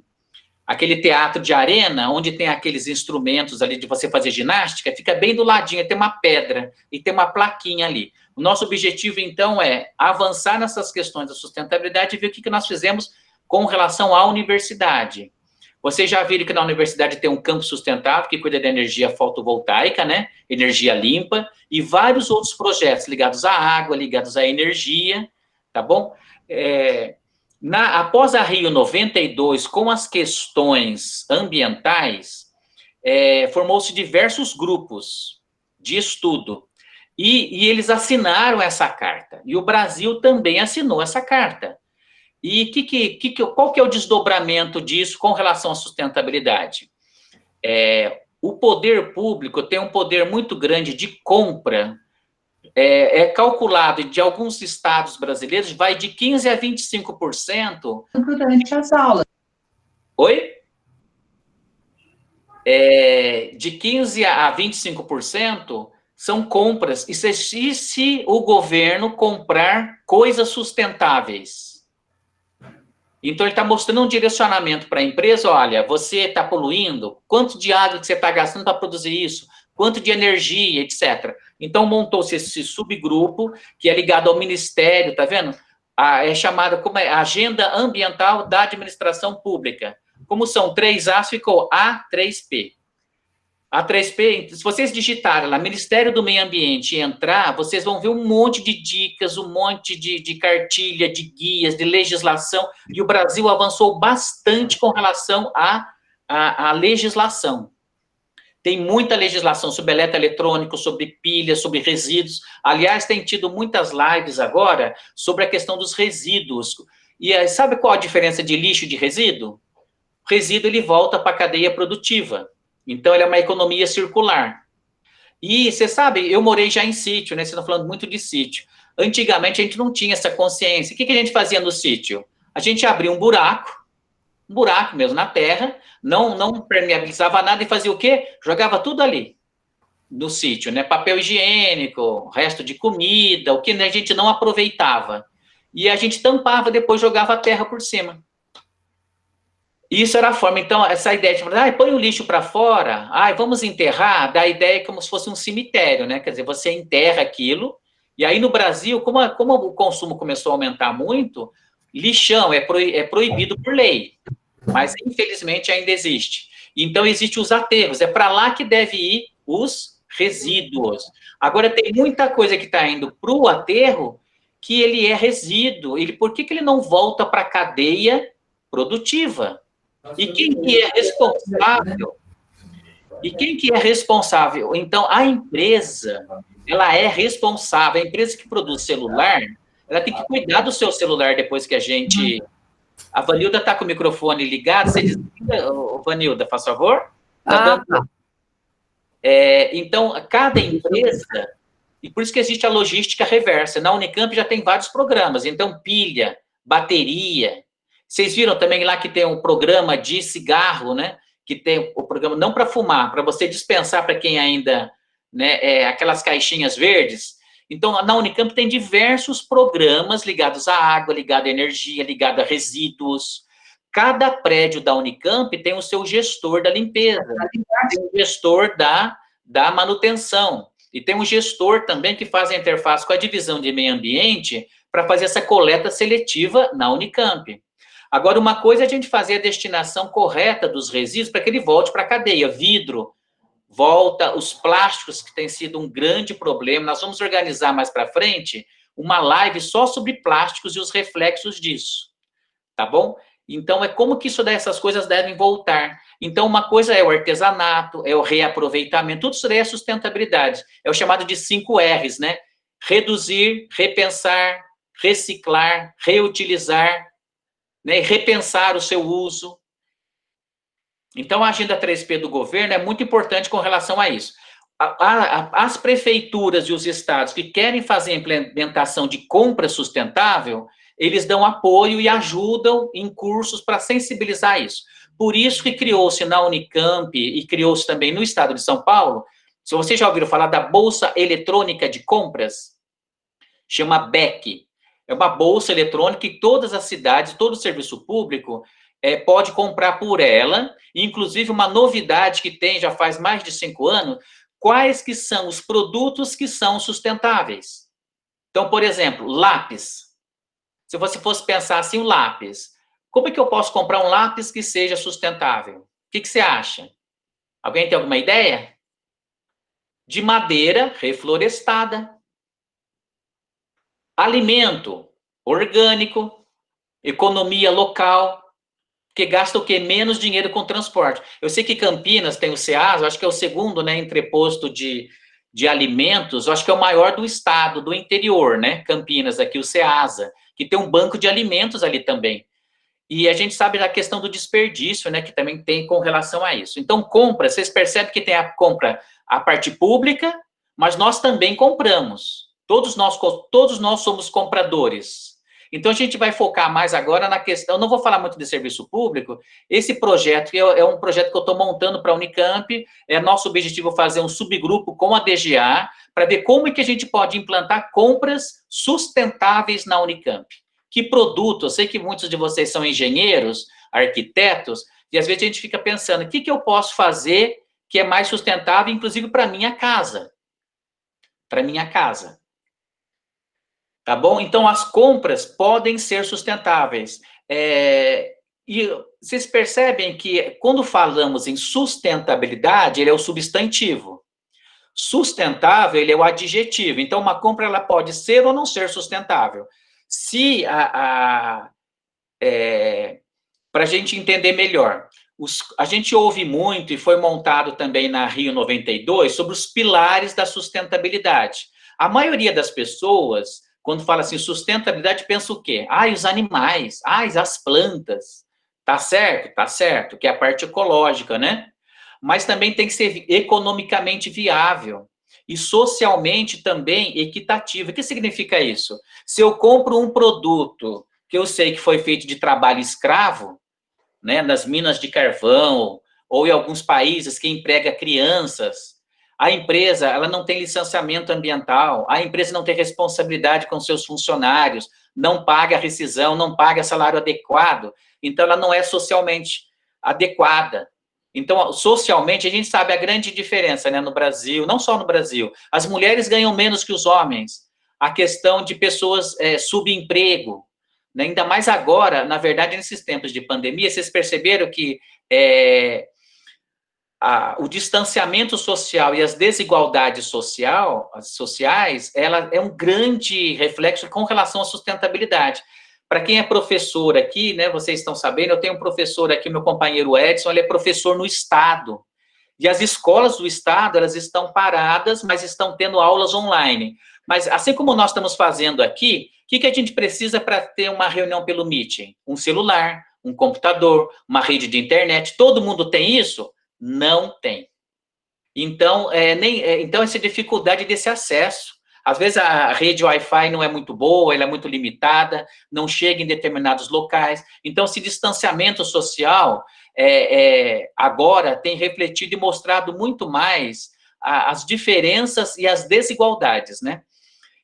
teatro de arena, onde tem aqueles instrumentos ali de você fazer ginástica, fica bem do ladinho, tem uma pedra e tem uma plaquinha ali. O nosso objetivo, então, é avançar nessas questões da sustentabilidade e ver o que nós fizemos com relação à universidade. Vocês já viram que na universidade tem um campo sustentável que cuida da energia fotovoltaica, né? Energia limpa, e vários outros projetos ligados à água, ligados à energia, tá bom? Após a Rio 92, com as questões ambientais, formou-se diversos grupos de estudo, e eles assinaram essa carta, e o Brasil também assinou essa carta. E qual que é o desdobramento disso com relação à sustentabilidade? O poder público tem um poder muito grande de compra, calculado de alguns estados brasileiros, vai de 15% a 25%. Durante as aulas. Oi? De 15% a 25% são compras, e se o governo comprar coisas sustentáveis. Então, ele está mostrando um direcionamento para a empresa, olha, você está poluindo, quanto de água que você está gastando para produzir isso, quanto de energia, etc. Então, montou-se esse subgrupo, que é ligado ao Ministério, tá vendo? É chamada como Agenda Ambiental da Administração Pública. Como são 3 As, ficou A3P. A3P, se vocês digitarem lá, Ministério do Meio Ambiente, e entrar, vocês vão ver um monte de dicas, um monte de cartilha, de guias, de legislação, e o Brasil avançou bastante com relação à legislação. Tem muita legislação sobre eletroeletrônico, sobre pilhas, sobre resíduos. Aliás, tem tido muitas lives agora sobre a questão dos resíduos. E sabe qual a diferença de lixo e de resíduo? O resíduo, ele volta para a cadeia produtiva. Então, ele é uma economia circular. E, você sabe, eu morei já em sítio, né? Vocês estão falando muito de sítio. Antigamente, a gente não tinha essa consciência. O que a gente fazia no sítio? A gente abria um buraco mesmo na terra, não permeabilizava nada e fazia o quê? Jogava tudo ali, no sítio, né? Papel higiênico, resto de comida, o que a gente não aproveitava. E a gente tampava, depois jogava a terra por cima. Isso era a forma. Então, essa ideia de põe o lixo para fora, vamos enterrar, dá a ideia como se fosse um cemitério, né? Quer dizer, você enterra aquilo, e aí no Brasil, como o consumo começou a aumentar muito, lixão é proibido por lei, mas infelizmente ainda existe. Então, existem os aterros, é para lá que deve ir os resíduos. Agora, tem muita coisa que está indo para o aterro que ele é resíduo. Por que ele não volta para a cadeia produtiva? E quem que é responsável? Então, a empresa, ela é responsável. A empresa que produz celular, ela tem que cuidar do seu celular depois que a gente... A Vanilda está com o microfone ligado. Você desliga, Vanilda, faz favor? Então, cada empresa... E por isso que existe a logística reversa. Na Unicamp já tem vários programas. Então, pilha, bateria... Vocês viram também lá que tem um programa de cigarro, né? Que tem o programa não para fumar, para você dispensar para quem ainda, né? Aquelas caixinhas verdes. Então, na Unicamp tem diversos programas ligados à água, ligados à energia, ligados a resíduos. Cada prédio da Unicamp tem o seu gestor da limpeza, tem o gestor da manutenção. E tem um gestor também que faz a interface com a divisão de meio ambiente para fazer essa coleta seletiva na Unicamp. Agora, uma coisa é a gente fazer a destinação correta dos resíduos para que ele volte para a cadeia. Vidro, volta, os plásticos, que tem sido um grande problema. Nós vamos organizar mais para frente uma live só sobre plásticos e os reflexos disso, tá bom? Então, é como que essas coisas devem voltar. Então, uma coisa é o artesanato, é o reaproveitamento, tudo isso daí é sustentabilidade. É o chamado de 5 R's, né? Reduzir, repensar, reciclar, reutilizar, né, repensar o seu uso. Então, a Agenda 3P do governo é muito importante com relação a isso. As prefeituras e os estados que querem fazer a implementação de compra sustentável, eles dão apoio e ajudam em cursos para sensibilizar isso. Por isso que criou-se na Unicamp e criou-se também no estado de São Paulo, se vocês já ouviram falar da Bolsa Eletrônica de Compras, chama BEC. É uma bolsa eletrônica que todas as cidades, todo o serviço público pode comprar por ela. Inclusive, uma novidade que tem já faz mais de 5 anos, quais que são os produtos que são sustentáveis. Então, por exemplo, lápis. Se você fosse pensar assim, o lápis. Como é que eu posso comprar um lápis que seja sustentável? O que você acha? Alguém tem alguma ideia? De madeira reflorestada. Alimento orgânico, economia local, que gasta o quê? Menos dinheiro com transporte. Eu sei que Campinas tem o Ceasa, acho que é o segundo, né, entreposto de alimentos, acho que é o maior do estado, do interior, né, Campinas, aqui o Ceasa, que tem um banco de alimentos ali também. E a gente sabe da questão do desperdício, né, que também tem com relação a isso. Então, compra, vocês percebem que tem a compra, a parte pública, mas nós também compramos. Todos nós somos compradores. Então, a gente vai focar mais agora na questão, eu não vou falar muito de serviço público, esse projeto é um projeto que eu estou montando para a Unicamp, é nosso objetivo fazer um subgrupo com a DGA, para ver como é que a gente pode implantar compras sustentáveis na Unicamp. Que produto, eu sei que muitos de vocês são engenheiros, arquitetos, e às vezes a gente fica pensando, o que eu posso fazer que é mais sustentável, inclusive para minha casa? Para minha casa. Tá bom? Então, as compras podem ser sustentáveis. E vocês percebem que, quando falamos em sustentabilidade, ele é o substantivo. Sustentável, ele é o adjetivo. Então, uma compra ela pode ser ou não ser sustentável. Se para a gente entender melhor, a gente ouve muito, e foi montado também na Rio 92, sobre os pilares da sustentabilidade. A maioria das pessoas, quando fala assim, sustentabilidade, pensa o quê? Os animais, as plantas. Tá certo, que é a parte ecológica, né? Mas também tem que ser economicamente viável. E socialmente também equitativo. O que significa isso? Se eu compro um produto que eu sei que foi feito de trabalho escravo, né, nas minas de carvão, ou em alguns países que emprega crianças, a empresa ela não tem licenciamento ambiental, a empresa não tem responsabilidade com seus funcionários, não paga rescisão, não paga salário adequado, então ela não é socialmente adequada. Então, socialmente, a gente sabe a grande diferença, né, no Brasil, não só no Brasil, as mulheres ganham menos que os homens, a questão de pessoas subemprego, né, ainda mais agora, na verdade, nesses tempos de pandemia, vocês perceberam que o distanciamento social e as desigualdades sociais, ela é um grande reflexo com relação à sustentabilidade. Para quem é professor aqui, né, vocês estão sabendo, eu tenho um professor aqui, meu companheiro Edson, ele é professor no Estado. E as escolas do Estado, elas estão paradas, mas estão tendo aulas online. Mas, assim como nós estamos fazendo aqui, o que a gente precisa para ter uma reunião pelo Meeting? Um celular, um computador, uma rede de internet. Todo mundo tem isso? Não tem. Então, então essa dificuldade desse acesso. Às vezes a rede Wi-Fi não é muito boa, ela é muito limitada, não chega em determinados locais. Então, esse distanciamento social agora tem refletido e mostrado muito mais as diferenças e as desigualdades, né?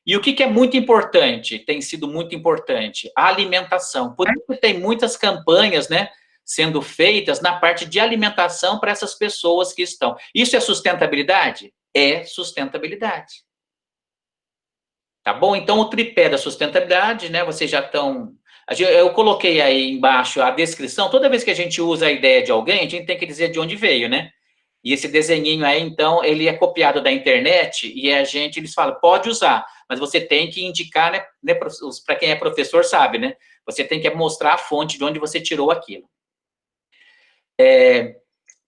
E o que é muito importante, tem sido muito importante? A alimentação. Por isso tem muitas campanhas, né, sendo feitas na parte de alimentação para essas pessoas que estão. Isso é sustentabilidade? É sustentabilidade. Tá bom? Então, o tripé da sustentabilidade, né, vocês já estão... Eu coloquei aí embaixo a descrição, toda vez que a gente usa a ideia de alguém, a gente tem que dizer de onde veio, né? E esse desenhinho aí, então, ele é copiado da internet, e eles falam, pode usar, mas você tem que indicar, né para quem é professor sabe, né? Você tem que mostrar a fonte de onde você tirou aquilo.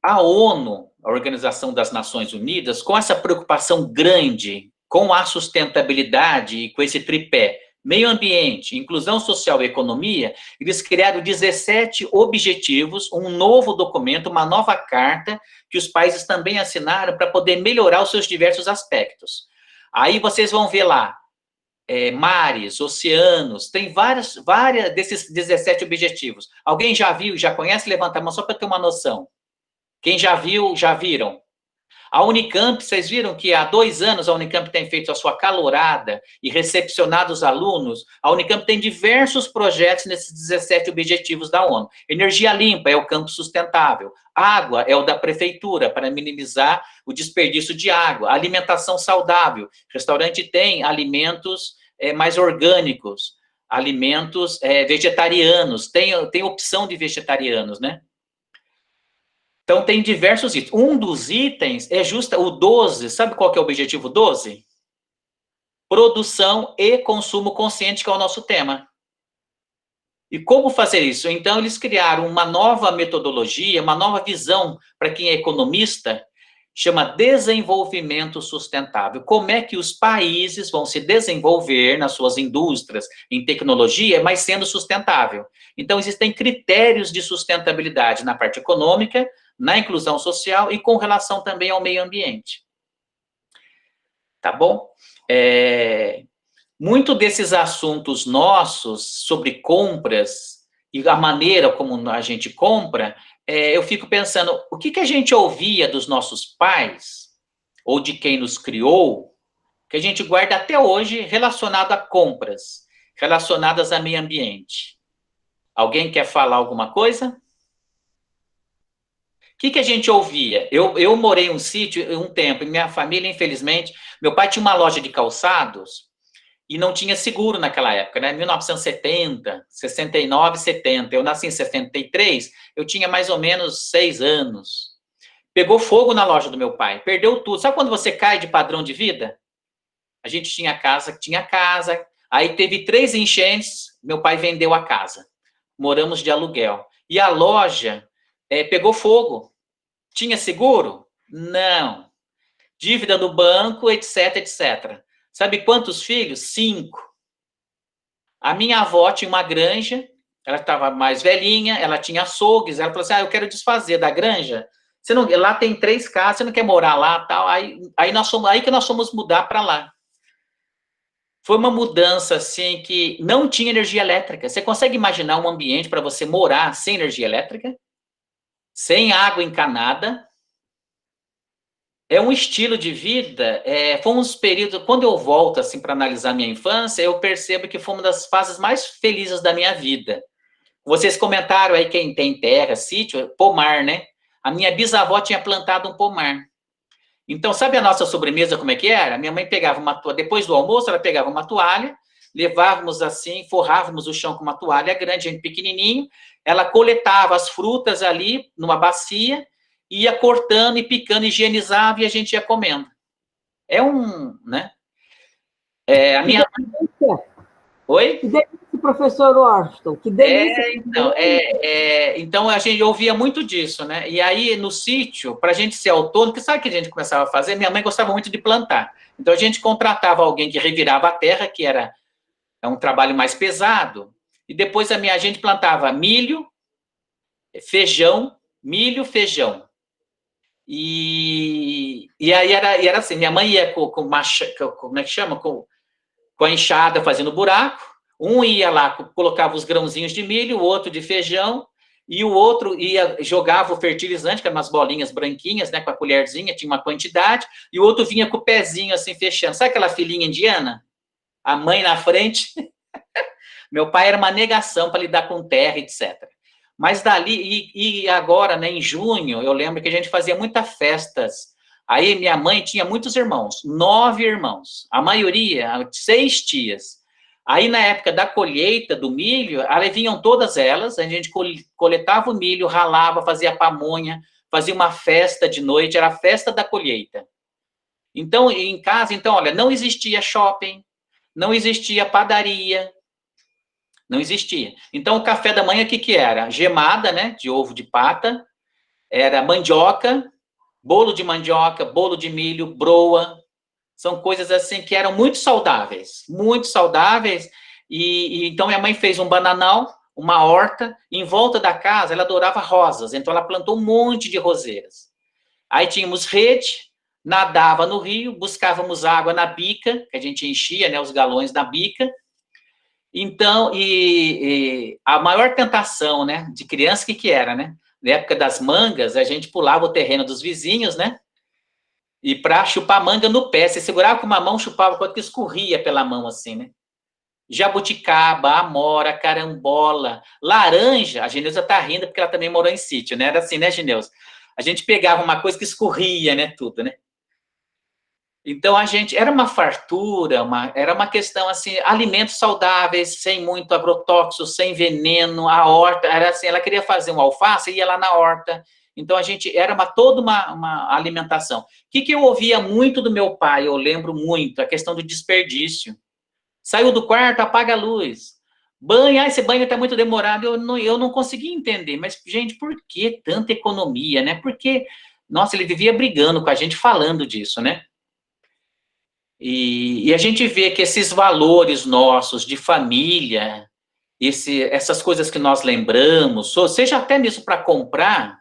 A ONU, a Organização das Nações Unidas, com essa preocupação grande com a sustentabilidade e com esse tripé, meio ambiente, inclusão social e economia, eles criaram 17 objetivos, um novo documento, uma nova carta, que os países também assinaram para poder melhorar os seus diversos aspectos. Aí vocês vão ver lá, mares, oceanos, tem várias desses 17 objetivos. Alguém já viu, já conhece? Levanta a mão só para ter uma noção. Quem já viu, já viram? A Unicamp, vocês viram que há 2 anos a Unicamp tem feito a sua calorada e recepcionado os alunos? A Unicamp tem diversos projetos nesses 17 objetivos da ONU. Energia limpa é o campo sustentável. Água é o da prefeitura, para minimizar o desperdício de água. Alimentação saudável. O restaurante tem alimentos mais orgânicos. alimentos vegetarianos, tem opção de vegetarianos, né? Então, tem diversos itens. Um dos itens é o 12, sabe qual que é o objetivo 12? Produção e consumo consciente, que é o nosso tema. E como fazer isso? Então, eles criaram uma nova metodologia, uma nova visão para quem é economista, chama desenvolvimento sustentável. Como é que os países vão se desenvolver nas suas indústrias, em tecnologia, mas sendo sustentável? Então, existem critérios de sustentabilidade na parte econômica, na inclusão social e com relação também ao meio ambiente. Tá bom? Muito desses assuntos nossos sobre compras e a maneira como a gente compra, eu fico pensando, o que a gente ouvia dos nossos pais, ou de quem nos criou, que a gente guarda até hoje relacionado a compras, relacionadas a meio ambiente. Alguém quer falar alguma coisa? O que a gente ouvia? Eu morei em um sítio um tempo, e minha família, infelizmente, meu pai tinha uma loja de calçados, e não tinha seguro naquela época, né? 1970, 69, 70. Eu nasci em 73, eu tinha mais ou menos 6 anos. Pegou fogo na loja do meu pai, perdeu tudo. Sabe quando você cai de padrão de vida? A gente tinha casa, aí teve 3 enchentes, meu pai vendeu a casa. Moramos de aluguel. E a loja pegou fogo. Tinha seguro? Não. Dívida no banco, etc, etc. Sabe quantos filhos? 5. A minha avó tinha uma granja, ela estava mais velhinha, ela tinha açougues, ela falou assim, eu quero desfazer da granja, lá tem 3 casas, você não quer morar lá, tal, aí que nós fomos mudar para lá. Foi uma mudança, assim, que não tinha energia elétrica. Você consegue imaginar um ambiente para você morar sem energia elétrica? Sem água encanada? É um estilo de vida, foi uns períodos, quando eu volto, assim, para analisar minha infância, eu percebo que foi uma das fases mais felizes da minha vida. Vocês comentaram aí, quem tem terra, sítio, pomar, né? A minha bisavó tinha plantado um pomar. Então, sabe a nossa sobremesa como é que era? Minha mãe pegava uma toalha, depois do almoço, ela pegava uma toalha, levávamos assim, forrávamos o chão com uma toalha grande, gente pequenininho, ela coletava as frutas ali, numa bacia, ia cortando e picando, higienizava e a gente ia comendo. Né? A minha... Oi? Que delícia, professor Washington, que delícia. Então, a gente ouvia muito disso, né? E aí, no sítio, para a gente ser autônomo, que sabe o que a gente começava a fazer? Minha mãe gostava muito de plantar. Então, a gente contratava alguém que revirava a terra, que era um trabalho mais pesado, e depois a gente plantava milho, feijão, E aí era assim, minha mãe ia com como é que chama? Com a enxada fazendo buraco, um ia lá, colocava os grãozinhos de milho, o outro de feijão, e o outro jogava o fertilizante, que eram umas bolinhas branquinhas, né, com a colherzinha, tinha uma quantidade, e o outro vinha com o pezinho assim, fechando. Sabe aquela filhinha indiana? A mãe na frente. Meu pai era uma negação para lidar com terra, etc. Mas dali, e agora, né, em junho, eu lembro que a gente fazia muitas festas. Aí minha mãe tinha muitos irmãos, 9 irmãos, a maioria, 6 tias. Aí na época da colheita do milho, aí vinham todas elas, a gente coletava o milho, ralava, fazia pamonha, fazia uma festa de noite, era a festa da colheita. Então, em casa, olha, não existia shopping, não existia padaria, não existia. Então, o café da manhã, o que era? Gemada, né, de ovo de pata, era mandioca, bolo de mandioca, bolo de milho, broa. São coisas assim que eram muito saudáveis, e então minha mãe fez um bananal, uma horta, em volta da casa ela adorava rosas, então ela plantou um monte de roseiras. Aí tínhamos rede, nadava no rio, buscávamos água na bica, que a gente enchia, né, os galões da bica. Então, a maior tentação, né, de criança, o que era, né? Na época das mangas, a gente pulava o terreno dos vizinhos, né? E para chupar manga no pé, você segurava com uma mão, chupava, quanto que escorria pela mão, assim, né? Jabuticaba, amora, carambola, laranja. A Geneuza tá rindo porque ela também morou em sítio, né? Era assim, né, Geneuza? A gente pegava uma coisa que escorria, né, tudo, né? Então, a gente, era uma fartura, era uma questão, assim, alimentos saudáveis, sem muito agrotóxico, sem veneno, a horta, era assim, ela queria fazer um alface, ia lá na horta, então a gente, era toda uma alimentação. O que eu ouvia muito do meu pai, eu lembro muito, a questão do desperdício. Saiu do quarto, apaga a luz. Banho, esse banho está muito demorado, eu não conseguia entender, mas, gente, por que tanta economia, né? Porque, nossa, ele vivia brigando com a gente, falando disso, né? E a gente vê que esses valores nossos de família, essas coisas que nós lembramos, seja até mesmo para comprar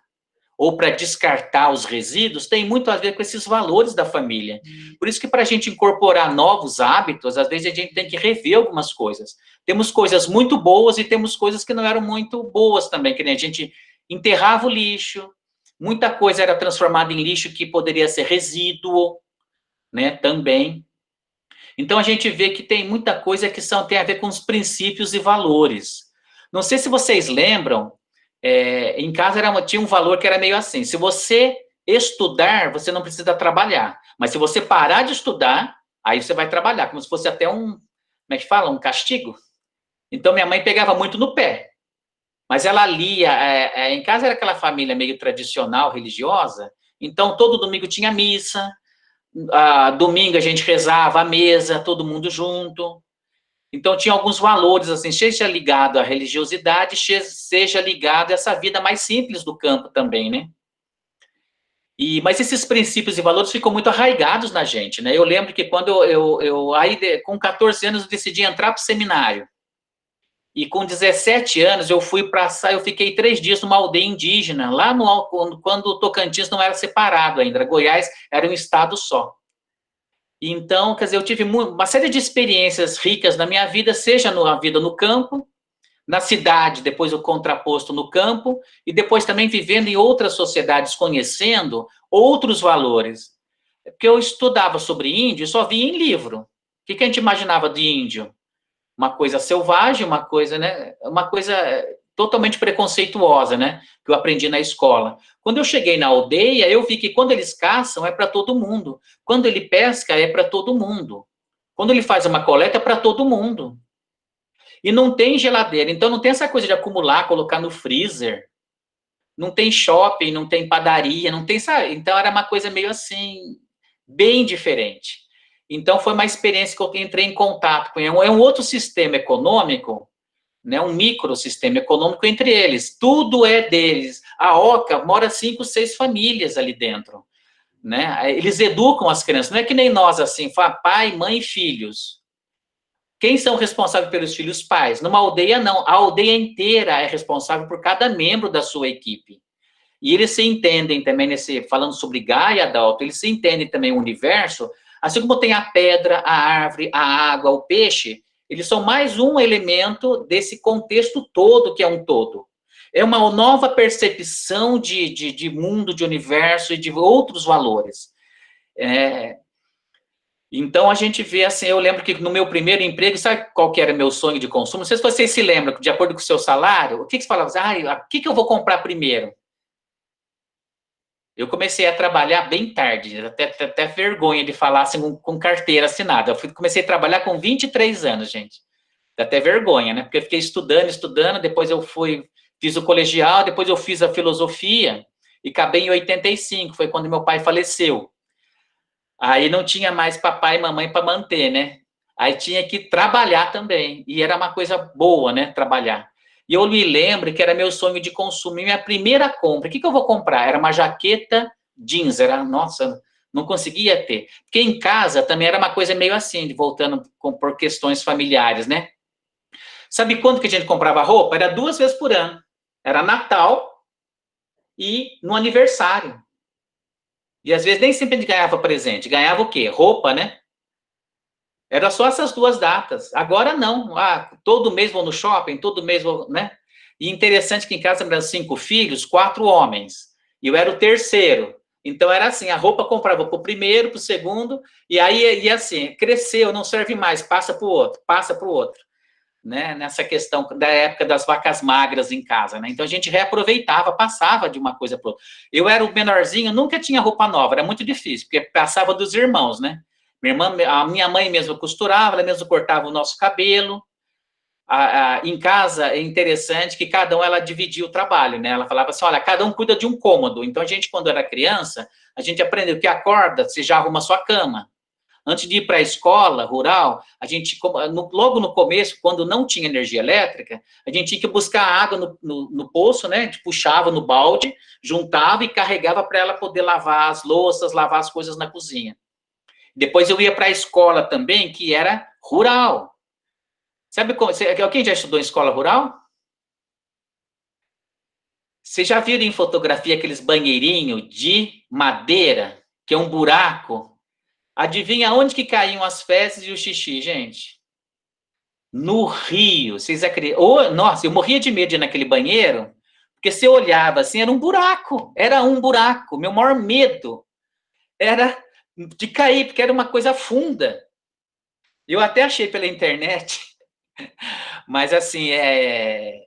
ou para descartar os resíduos, tem muito a ver com esses valores da família. Por isso que para a gente incorporar novos hábitos, às vezes a gente tem que rever algumas coisas. Temos coisas muito boas e temos coisas que não eram muito boas também, que nem a gente enterrava o lixo, muita coisa era transformada em lixo que poderia ser resíduo, né, também. Então, a gente vê que tem muita coisa que tem a ver com os princípios e valores. Não sei se vocês lembram, em casa tinha um valor que era meio assim, se você estudar, você não precisa trabalhar, mas se você parar de estudar, aí você vai trabalhar, como se fosse até como é que fala, um castigo. Então, minha mãe pegava muito no pé, mas ela lia, em casa era aquela família meio tradicional, religiosa, então todo domingo tinha missa, domingo a gente rezava à mesa, todo mundo junto. Então, tinha alguns valores, assim, seja ligado à religiosidade, seja ligado a essa vida mais simples do campo também, né? Mas esses princípios e valores ficam muito arraigados na gente, né? Eu lembro que quando com 14 anos, eu decidi entrar para o seminário. E com 17 anos, eu fiquei 3 dias numa aldeia indígena, lá quando o Tocantins não era separado ainda, Goiás era um estado só. Então, quer dizer, eu tive uma série de experiências ricas na minha vida, seja na vida no campo, na cidade, depois o contraposto no campo, e depois também vivendo em outras sociedades, conhecendo outros valores. Porque eu estudava sobre índio e só via em livro. O que a gente imaginava de índio? Uma coisa selvagem, uma coisa, né, uma coisa totalmente preconceituosa, né, que eu aprendi na escola. Quando eu cheguei na aldeia, eu vi que quando eles caçam, é para todo mundo. Quando ele pesca, é para todo mundo. Quando ele faz uma coleta, é para todo mundo. E não tem geladeira, então não tem essa coisa de acumular, colocar no freezer. Não tem shopping, não tem padaria, não tem, sabe? Então era uma coisa meio assim, bem diferente. Então foi uma experiência que eu entrei em contato com. É um outro sistema econômico, né, um microsistema econômico entre eles, tudo é deles. A Oca mora 5, 6 famílias ali dentro, né? Eles educam as crianças, não é que nem nós, assim, pai, mãe e filhos. Quem são responsáveis pelos filhos? Pais. Numa aldeia, não. A aldeia inteira é responsável por cada membro da sua equipe. E eles se entendem também, falando sobre Gaia, Adalto, eles se entendem também o universo, assim como tem a pedra, a árvore, a água, o peixe, eles são mais um elemento desse contexto todo, que é um todo. É uma nova percepção de mundo, de universo e de outros valores. Então, a gente vê assim, eu lembro que no meu primeiro emprego, sabe qual que era meu sonho de consumo? Não sei se vocês se lembram, de acordo com o seu salário, o que você falava? O que eu vou comprar primeiro? Eu comecei a trabalhar bem tarde, até vergonha de falar assim, com carteira assinada. Comecei a trabalhar com 23 anos, gente. Dá até vergonha, né? Porque eu fiquei estudando, depois eu fiz o colegial, depois eu fiz a filosofia, e acabei em 85, foi quando meu pai faleceu. Aí não tinha mais papai e mamãe para manter, né? Aí tinha que trabalhar também, e era uma coisa boa, né, trabalhar. E eu me lembro que era meu sonho de consumo, minha primeira compra. O que eu vou comprar? Era uma jaqueta jeans, nossa, não conseguia ter. Porque em casa também era uma coisa meio assim, voltando por questões familiares, né? Sabe quando que a gente comprava roupa? Era 2 vezes por ano. Era Natal e no aniversário. E às vezes nem sempre a gente ganhava presente. Ganhava o quê? Roupa, né? Era só essas 2 datas. Agora não. Todo mês vou no shopping, todo mês vou, né? E interessante que em casa eram 5 filhos, 4 homens. E eu era o terceiro. Então era assim, a roupa comprava para o primeiro, para o segundo, e aí ia assim, cresceu, não serve mais, passa para o outro. Né? Nessa questão da época das vacas magras em casa, né? Então a gente reaproveitava, passava de uma coisa para outra. Eu era o menorzinho, nunca tinha roupa nova, era muito difícil, porque passava dos irmãos, né? A minha mãe mesmo costurava, ela mesmo cortava o nosso cabelo. Em casa é interessante que cada um ela dividia o trabalho, né? Ela falava assim, olha, cada um cuida de um cômodo. Então a gente, quando era criança, a gente aprendeu que acorda, você já arruma a sua cama. Antes de ir para a escola rural, a gente, logo no começo, quando não tinha energia elétrica, a gente tinha que buscar água no poço, né? A gente puxava no balde, juntava e carregava para ela poder lavar as louças, lavar as coisas na cozinha. Depois eu ia para a escola também, que era rural. Sabe como? Alguém já estudou em escola rural? Vocês já viram em fotografia aqueles banheirinhos de madeira, que é um buraco? Adivinha onde que caíam as fezes e o xixi, gente? No rio. Vocês acreditam? Nossa, eu morria de medo de ir naquele banheiro, porque se eu olhava assim, era um buraco. Era um buraco. Meu maior medo era de cair, porque era uma coisa funda. Eu até achei pela internet, mas assim,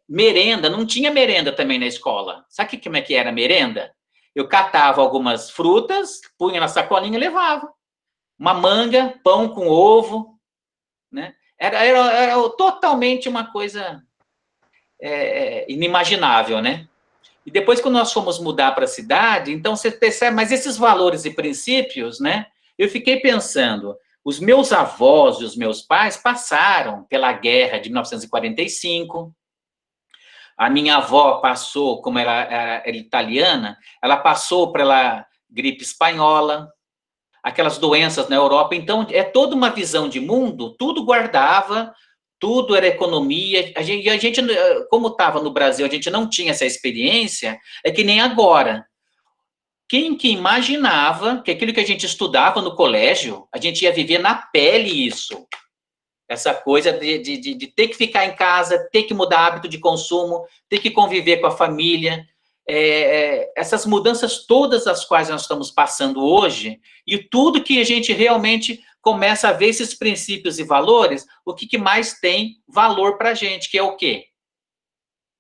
merenda, não tinha merenda também na escola. Sabe como é que era merenda? Eu catava algumas frutas, punha na sacolinha e levava. Uma manga, pão com ovo, né? Era totalmente uma coisa inimaginável, né? E depois, quando nós fomos mudar para a cidade, então você percebe, mas esses valores e princípios, né? Eu fiquei pensando, os meus avós e os meus pais passaram pela guerra de 1945. A minha avó passou, como era italiana, ela passou pela gripe espanhola, aquelas doenças na Europa. Então, é toda uma visão de mundo, tudo guardava, tudo era economia. A gente como estava no Brasil, a gente não tinha essa experiência, é que nem agora. Quem que imaginava que aquilo que a gente estudava no colégio, a gente ia viver na pele isso? Essa coisa de ter que ficar em casa, ter que mudar hábito de consumo, ter que conviver com a família. Essas mudanças todas as quais nós estamos passando hoje, e tudo que a gente realmente começa a ver esses princípios e valores, o que mais tem valor para a gente, que é o quê?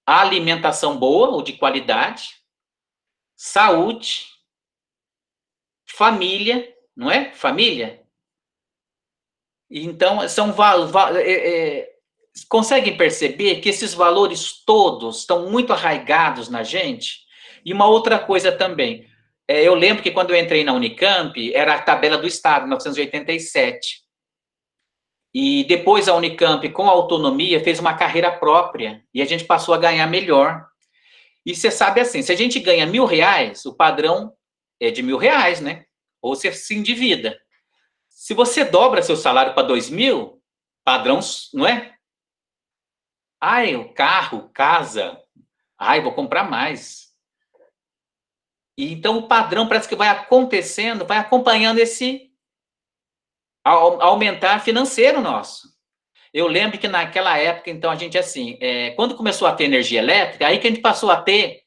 A alimentação boa, ou de qualidade, saúde, família, não é? Família. Então, conseguem perceber que esses valores todos estão muito arraigados na gente? E uma outra coisa também, eu lembro que quando eu entrei na Unicamp, era a tabela do Estado, 1987. E depois a Unicamp, com autonomia, fez uma carreira própria, e a gente passou a ganhar melhor. E você sabe assim, se a gente ganha R$1.000, o padrão é de R$1.000, né? Ou você se endivida. Se você dobra seu salário para 2.000, padrão, não é? Ai, o carro, casa. Ai, vou comprar mais. E então o padrão parece que vai acontecendo, vai acompanhando esse aumentar financeiro nosso. Eu lembro que naquela época, então, a gente assim, quando começou a ter energia elétrica, aí que a gente passou a ter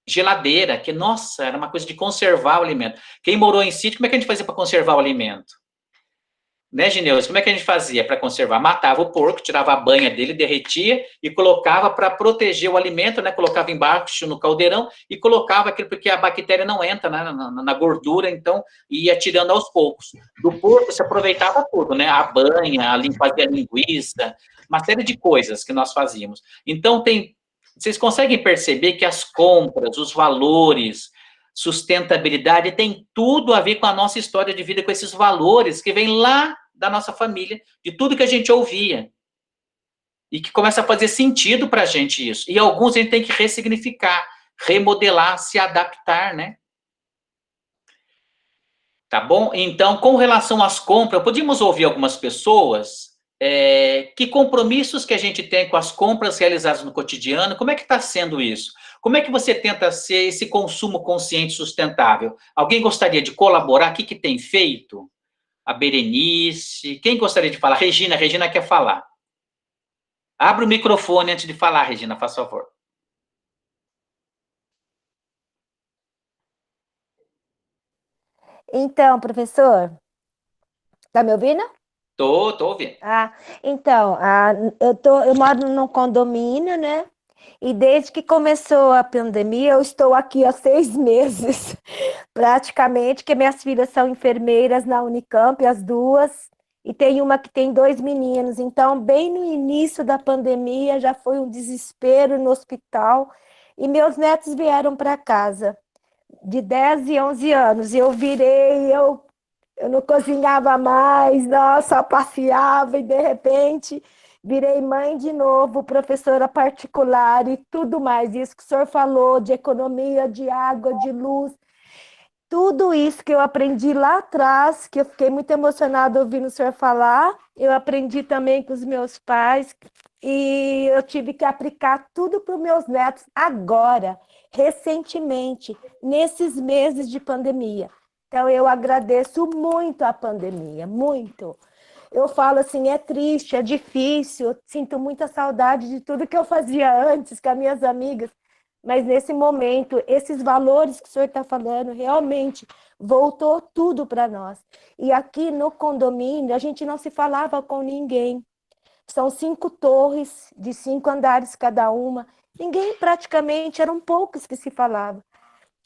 geladeira, que, nossa, era uma coisa de conservar o alimento. Quem morou em sítio, como é que a gente fazia para conservar o alimento? Né, Gineus? Como é que a gente fazia para conservar? Matava o porco, tirava a banha dele, derretia e colocava para proteger o alimento, né? Colocava embaixo no caldeirão e colocava aquilo, porque a bactéria não entra, né, na gordura, então ia tirando aos poucos. Do porco se aproveitava tudo, né? A banha, fazia linguiça, uma série de coisas que nós fazíamos. Então, vocês conseguem perceber que as compras, os valores, sustentabilidade tem tudo a ver com a nossa história de vida, com esses valores que vêm lá da nossa família, de tudo que a gente ouvia. E que começa a fazer sentido para a gente isso. E alguns a gente tem que ressignificar, remodelar, se adaptar, né? Tá bom? Então, com relação às compras, podíamos ouvir algumas pessoas, que compromissos que a gente tem com as compras realizadas no cotidiano, como é que está sendo isso? Como é que você tenta ser esse consumo consciente sustentável? Alguém gostaria de colaborar? O que tem feito? A Berenice, quem gostaria de falar? Regina quer falar. Abre o microfone antes de falar, Regina, faz favor. Então, professor, tá me ouvindo? Tô ouvindo. Então, eu moro num condomínio, né? E desde que começou a pandemia, eu estou aqui há 6 meses, praticamente, que minhas filhas são enfermeiras na Unicamp, as duas, e tem uma que tem 2 meninos. Então, bem no início da pandemia, já foi um desespero no hospital, e meus netos vieram para casa, de 10 e 11 anos, e eu não cozinhava mais, não, só passeava, e de repente virei mãe de novo, professora particular e tudo mais. Isso que o senhor falou de economia, de água, de luz, tudo isso que eu aprendi lá atrás, que eu fiquei muito emocionada ouvindo o senhor falar, eu aprendi também com os meus pais, e eu tive que aplicar tudo para os meus netos agora, recentemente, nesses meses de pandemia. Então, eu agradeço muito a pandemia, muito. Eu falo assim, é triste, é difícil, eu sinto muita saudade de tudo que eu fazia antes com as minhas amigas, mas nesse momento, esses valores que o senhor está falando, realmente voltou tudo para nós. E aqui no condomínio, a gente não se falava com ninguém. São 5 torres, de 5 andares cada uma. Ninguém praticamente, eram poucos que se falavam.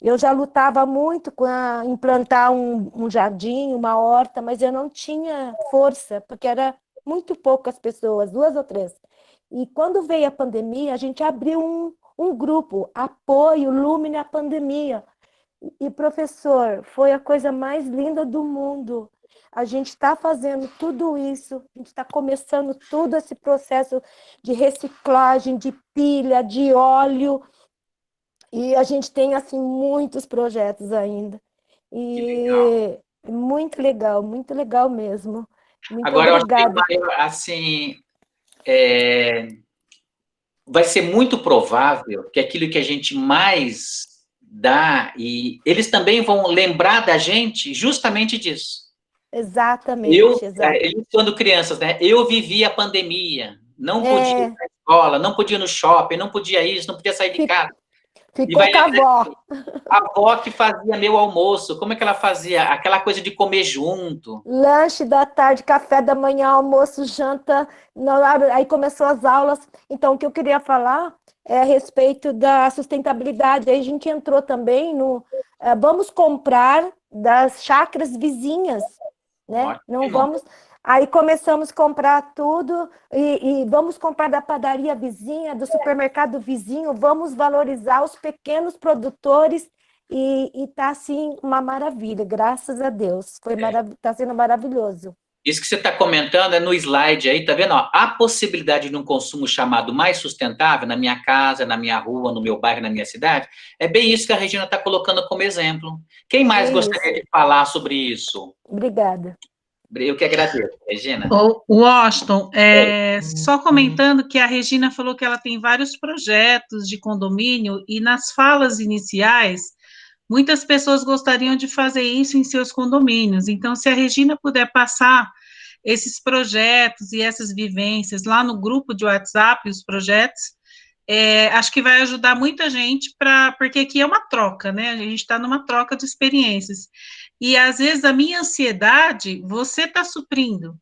Eu já lutava muito com implantar um jardim, uma horta, mas eu não tinha força, porque era muito poucas pessoas, 2 ou 3. E quando veio a pandemia, a gente abriu um grupo, Apoio Lumine à Pandemia. E, professor, foi a coisa mais linda do mundo. A gente está fazendo tudo isso, a gente está começando todo esse processo de reciclagem, de pilha, de óleo, e a gente tem, assim, muitos projetos ainda. E muito legal mesmo. Muito Agora, obrigada. eu acho que, assim, vai ser muito provável que aquilo que a gente mais dá, e eles também vão lembrar da gente justamente disso. Exatamente, Eles quando crianças, né? Eu vivi a pandemia, não podia ir na escola, não podia ir no shopping, não podia isso, não podia sair de casa. Ficou com a avó. A avó que fazia meu almoço, como é que ela fazia? Aquela coisa de comer junto. Lanche da tarde, café da manhã, almoço, janta, aí começou as aulas. Então, o que eu queria falar é a respeito da sustentabilidade. Aí a gente entrou também no... vamos comprar das chácaras vizinhas, né? Não vamos... Aí começamos a comprar tudo e vamos comprar da padaria vizinha, do supermercado vizinho, vamos valorizar os pequenos produtores e está, assim, uma maravilha, graças a Deus. Está sendo maravilhoso. Isso que você está comentando é no slide aí, tá vendo? Ó, a possibilidade de um consumo chamado mais sustentável na minha casa, na minha rua, no meu bairro, na minha cidade, é bem isso que a Regina está colocando como exemplo. Quem mais gostaria de falar sobre isso? Obrigada. Eu que agradeço, Regina. Washington, só comentando que a Regina falou que ela tem vários projetos de condomínio e nas falas iniciais, muitas pessoas gostariam de fazer isso em seus condomínios. Então, se a Regina puder passar esses projetos e essas vivências lá no grupo de WhatsApp, os projetos, acho que vai ajudar muita gente, porque aqui é uma troca, né? A gente está numa troca de experiências. E, às vezes, a minha ansiedade, você está suprindo,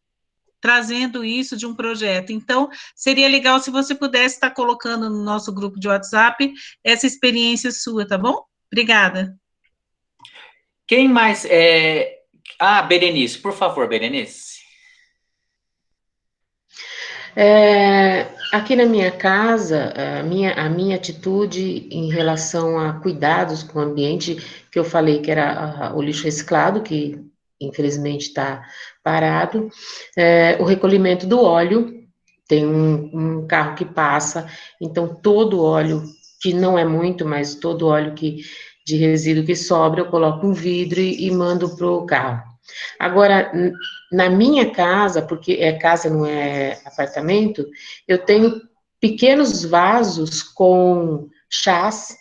trazendo isso de um projeto. Então, seria legal se você pudesse estar colocando no nosso grupo de WhatsApp essa experiência sua, tá bom? Obrigada. Quem mais? Berenice, por favor, Berenice. Aqui na minha casa, a minha atitude em relação a cuidados com o ambiente, que eu falei que era o lixo reciclado, que infelizmente está parado, o recolhimento do óleo, tem um carro que passa, então todo óleo, que não é muito, mas todo óleo de resíduo que sobra, eu coloco um vidro e mando para o carro. Agora, na minha casa, porque casa, não é apartamento, eu tenho pequenos vasos com chás,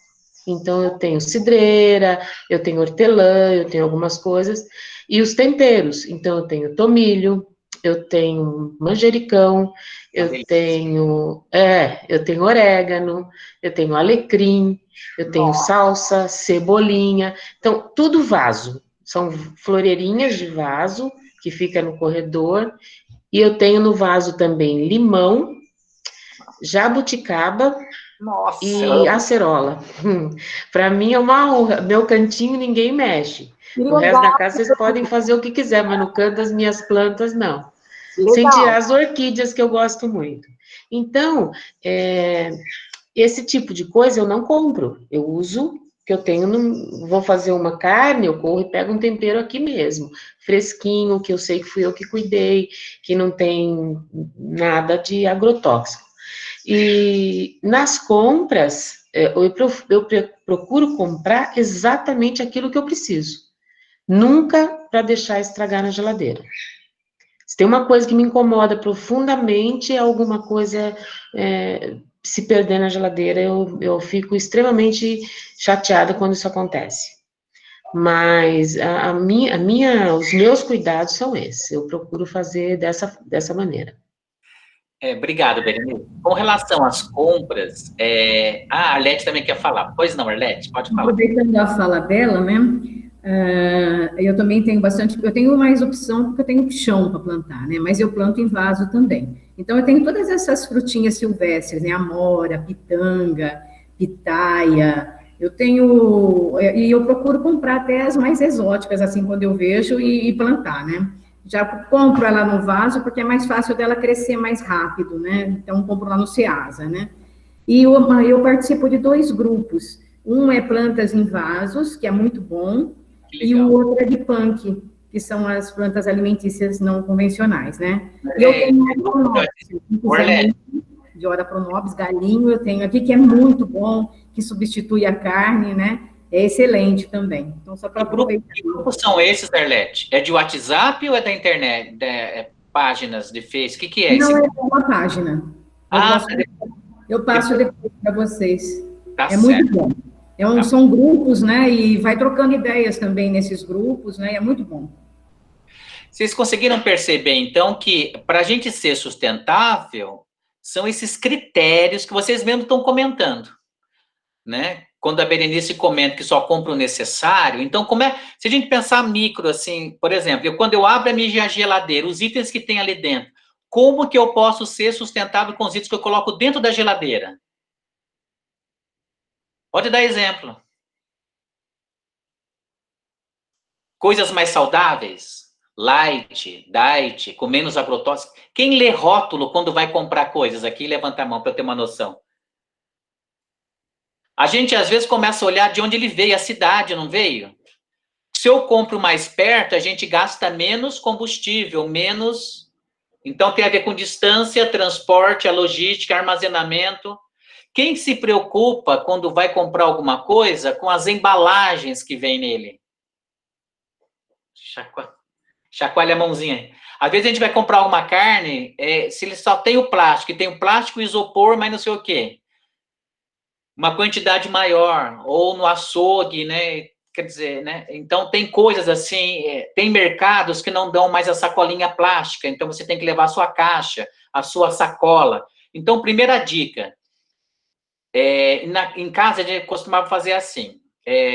então eu tenho cidreira, eu tenho hortelã, eu tenho algumas coisas, e os temperos, então eu tenho tomilho, eu tenho manjericão, eu tenho orégano, eu tenho alecrim, eu tenho salsa, cebolinha, então tudo vaso, são floreirinhas de vaso, que fica no corredor, e eu tenho no vaso também limão, jabuticaba, Nossa! E acerola. Para mim é uma honra. Meu cantinho ninguém mexe. No resto da casa vocês podem fazer o que quiser, mas no canto das minhas plantas, não. Sem tirar as orquídeas, que eu gosto muito. Então, esse tipo de coisa eu não compro. Eu uso, que eu tenho, vou fazer uma carne, eu corro e pego um tempero aqui mesmo. Fresquinho, que eu sei que fui eu que cuidei, que não tem nada de agrotóxico. E nas compras, eu procuro comprar exatamente aquilo que eu preciso. Nunca para deixar estragar na geladeira. Se tem uma coisa que me incomoda profundamente, é alguma coisa se perder na geladeira, eu fico extremamente chateada quando isso acontece. Mas os meus cuidados são esses. Eu procuro fazer dessa maneira. Obrigado, Berenice. Com relação às compras, a Arlete também quer falar. Pois não, Arlete, pode falar. Aproveitando a fala dela, né? Eu também tenho eu tenho mais opção porque eu tenho chão para plantar, né? Mas eu planto em vaso também. Então, eu tenho todas essas frutinhas silvestres, né? Amora, pitanga, pitaia. E eu procuro comprar até as mais exóticas, assim, quando eu vejo, e plantar, né? Já compro ela no vaso, porque é mais fácil dela crescer mais rápido, né? Então, compro lá no Ceasa, né? E eu participo de 2 grupos. Um é plantas em vasos, que é muito bom, e o outro é de punk, que são as plantas alimentícias não convencionais, né? E eu tenho de Ora Pronobis, galinho, eu tenho aqui, que é muito bom, que substitui a carne, né? É excelente também. Então, só para aproveitar. Que grupos são esses, Arlete? É de WhatsApp ou é da internet? Páginas de Facebook? O que é isso? Não, é uma página. Eu passo depois para vocês. Tá certo. Muito bom. São grupos, né? E vai trocando ideias também nesses grupos, né? E é muito bom. Vocês conseguiram perceber, então, que para a gente ser sustentável, são esses critérios que vocês mesmos estão comentando, né? Quando a Berenice comenta que só compra o necessário, então, se a gente pensar micro, assim, por exemplo, quando eu abro a minha geladeira, os itens que tem ali dentro, como que eu posso ser sustentável com os itens que eu coloco dentro da geladeira? Pode dar exemplo. Coisas mais saudáveis, light, diet, com menos agrotóxicos. Quem lê rótulo quando vai comprar coisas aqui, levanta a mão para eu ter uma noção. A gente, às vezes, começa a olhar de onde ele veio, a cidade, não veio? Se eu compro mais perto, a gente gasta menos combustível, menos... Então, tem a ver com distância, transporte, a logística, armazenamento. Quem se preocupa, quando vai comprar alguma coisa, com as embalagens que vem nele? Chacoalha a mãozinha. Às vezes, a gente vai comprar uma carne, se ele só tem o plástico, e tem o plástico, isopor, mas não sei o quê. Uma quantidade maior, ou no açougue, né? Quer dizer, né? Então, tem coisas assim, tem mercados que não dão mais a sacolinha plástica, então você tem que levar a sua caixa, a sua sacola. Então, primeira dica, em casa a gente costumava fazer assim,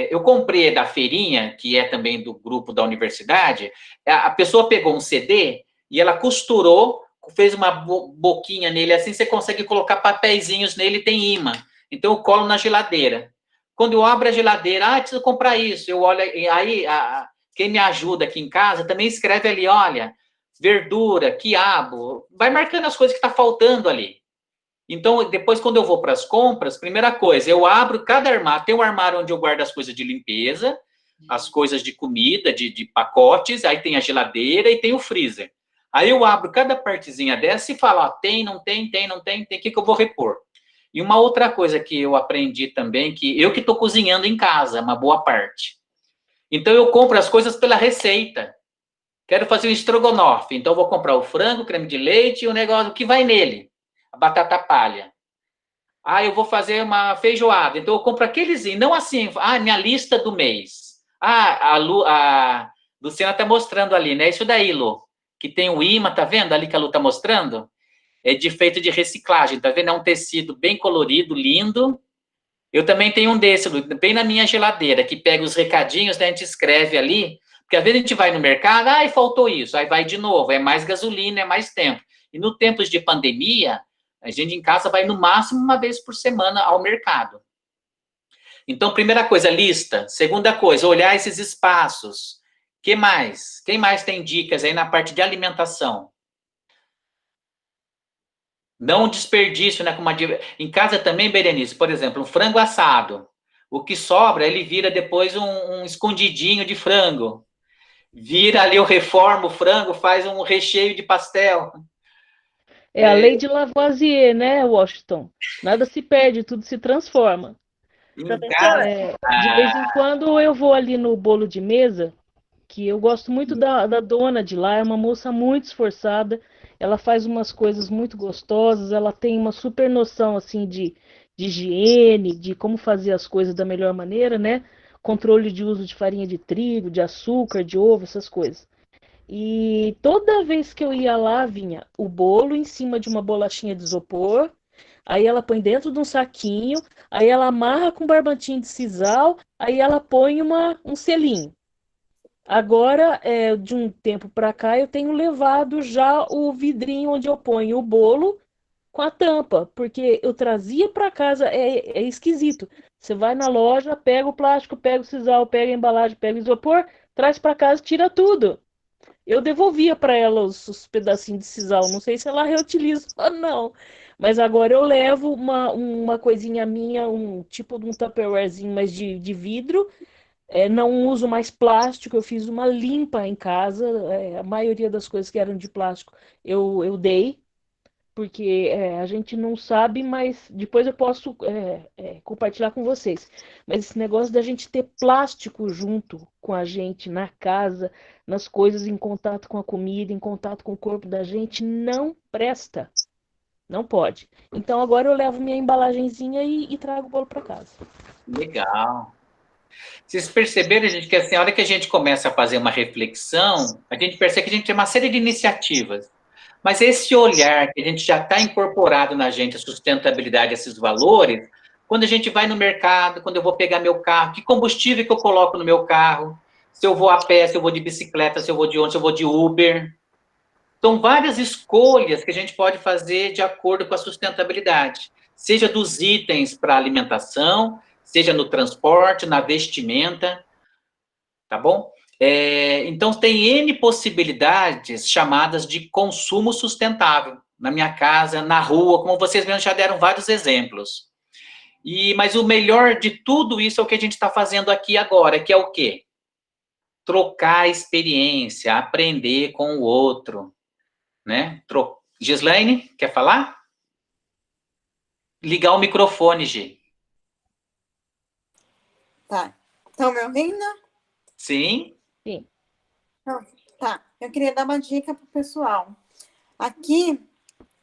eu comprei da feirinha, que é também do grupo da universidade, a pessoa pegou um CD e ela costurou, fez uma boquinha nele, assim você consegue colocar papeizinhos nele, tem imã. Então, eu colo na geladeira. Quando eu abro a geladeira, preciso comprar isso. Eu olho, aí, quem me ajuda aqui em casa também escreve ali, olha, verdura, quiabo, vai marcando as coisas que está faltando ali. Então, depois, quando eu vou para as compras, primeira coisa, eu abro cada armário, tem um armário onde eu guardo as coisas de limpeza, as coisas de comida, de pacotes, aí tem a geladeira e tem o freezer. Aí eu abro cada partezinha dessa e falo, tem, não tem, o que eu vou repor? E uma outra coisa que eu aprendi também, que eu que estou cozinhando em casa, uma boa parte. Então, eu compro as coisas pela receita. Quero fazer um estrogonofe, então eu vou comprar o frango, o creme de leite e o negócio que vai nele, a batata palha. Eu vou fazer uma feijoada, então eu compro aqueles, não assim, minha lista do mês. A Luciana está mostrando ali, né? Isso daí, Lu, que tem o imã, tá vendo ali que a Lu está mostrando? É feito de reciclagem, tá vendo? É um tecido bem colorido, lindo. Eu também tenho um desse, bem na minha geladeira, que pega os recadinhos, né, a gente escreve ali, porque às vezes a gente vai no mercado, faltou isso, aí vai de novo, é mais gasolina, é mais tempo. E no tempos de pandemia, A gente em casa vai no máximo uma vez por semana ao mercado. Então, primeira coisa, lista. Segunda coisa, olhar esses espaços. Que mais? Quem mais tem dicas aí na parte de alimentação? Não desperdício, né? Em casa também, Berenice, por exemplo, um frango assado. O que sobra, ele vira depois um escondidinho de frango. Vira ali, eu reformo o frango, faz um recheio de pastel. É a lei de Lavoisier, né, Washington? Nada se perde, tudo se transforma. De vez em quando eu vou ali no bolo de mesa, que eu gosto muito da dona de lá, é uma moça muito esforçada, ela faz umas coisas muito gostosas, ela tem uma super noção, assim, de higiene, de como fazer as coisas da melhor maneira, né? Controle de uso de farinha de trigo, de açúcar, de ovo, essas coisas. E toda vez que eu ia lá, vinha o bolo em cima de uma bolachinha de isopor, aí ela põe dentro de um saquinho, aí ela amarra com barbantinho de sisal, aí ela põe um selinho. Agora, de um tempo para cá, eu tenho levado já o vidrinho onde eu ponho o bolo com a tampa, porque eu trazia para casa, é esquisito. Você vai na loja, pega o plástico, pega o sisal, pega a embalagem, pega o isopor, traz para casa, tira tudo. Eu devolvia para ela os pedacinhos de sisal, não sei se ela reutiliza ou não. Mas agora eu levo uma coisinha minha, um tipo de um tupperwarezinho, mas de vidro. Não uso mais plástico, eu fiz uma limpa em casa. A maioria das coisas que eram de plástico eu dei, porque a gente não sabe, mas depois eu posso compartilhar com vocês. Mas esse negócio da gente ter plástico junto com a gente na casa, nas coisas, em contato com a comida, em contato com o corpo da gente, não presta. Não pode. Então agora eu levo minha embalagenzinha e trago o bolo para casa. Legal. Vocês perceberam, gente, que assim, a hora que a gente começa a fazer uma reflexão, a gente percebe que a gente tem uma série de iniciativas. Mas esse olhar que a gente já está incorporado na gente, a sustentabilidade, esses valores, quando a gente vai no mercado, quando eu vou pegar meu carro, que combustível que eu coloco no meu carro, se eu vou a pé, se eu vou de bicicleta, se eu vou de ônibus, se eu vou de Uber. Então, várias escolhas que a gente pode fazer de acordo com a sustentabilidade, seja dos itens para alimentação, seja no transporte, na vestimenta, tá bom? Então, tem N possibilidades chamadas de consumo sustentável, na minha casa, na rua, como vocês mesmos já deram vários exemplos. Mas o melhor de tudo isso é o que a gente está fazendo aqui agora, que é o quê? Trocar a experiência, aprender com o outro, né? Gislaine, quer falar? Ligar o microfone, Gi. Tá. Estão me ouvindo? Sim. Sim. Tá. Eu queria dar uma dica para o pessoal. Aqui,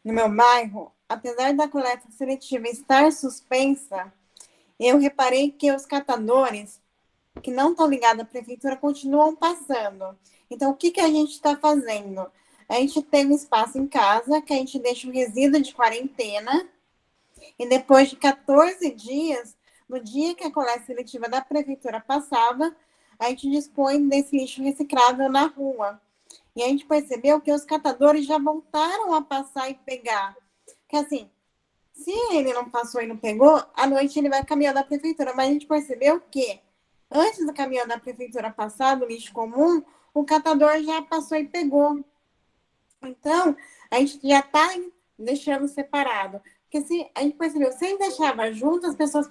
no meu bairro, apesar da coleta seletiva estar suspensa, eu reparei que os catadores que não estão ligados à prefeitura continuam passando. Então, o que a gente está fazendo? A gente tem um espaço em casa que a gente deixa o resíduo de quarentena e depois de 14 dias, no dia que a coleta seletiva da prefeitura passava, a gente dispõe desse lixo reciclável na rua. E a gente percebeu que os catadores já voltaram a passar e pegar. Porque assim, se ele não passou e não pegou, à noite ele vai caminhar da prefeitura. Mas a gente percebeu que, antes do caminhão da prefeitura passar do lixo comum, o catador já passou e pegou. Então, a gente já está deixando separado. Porque se a gente percebeu, se a gente deixava junto, as pessoas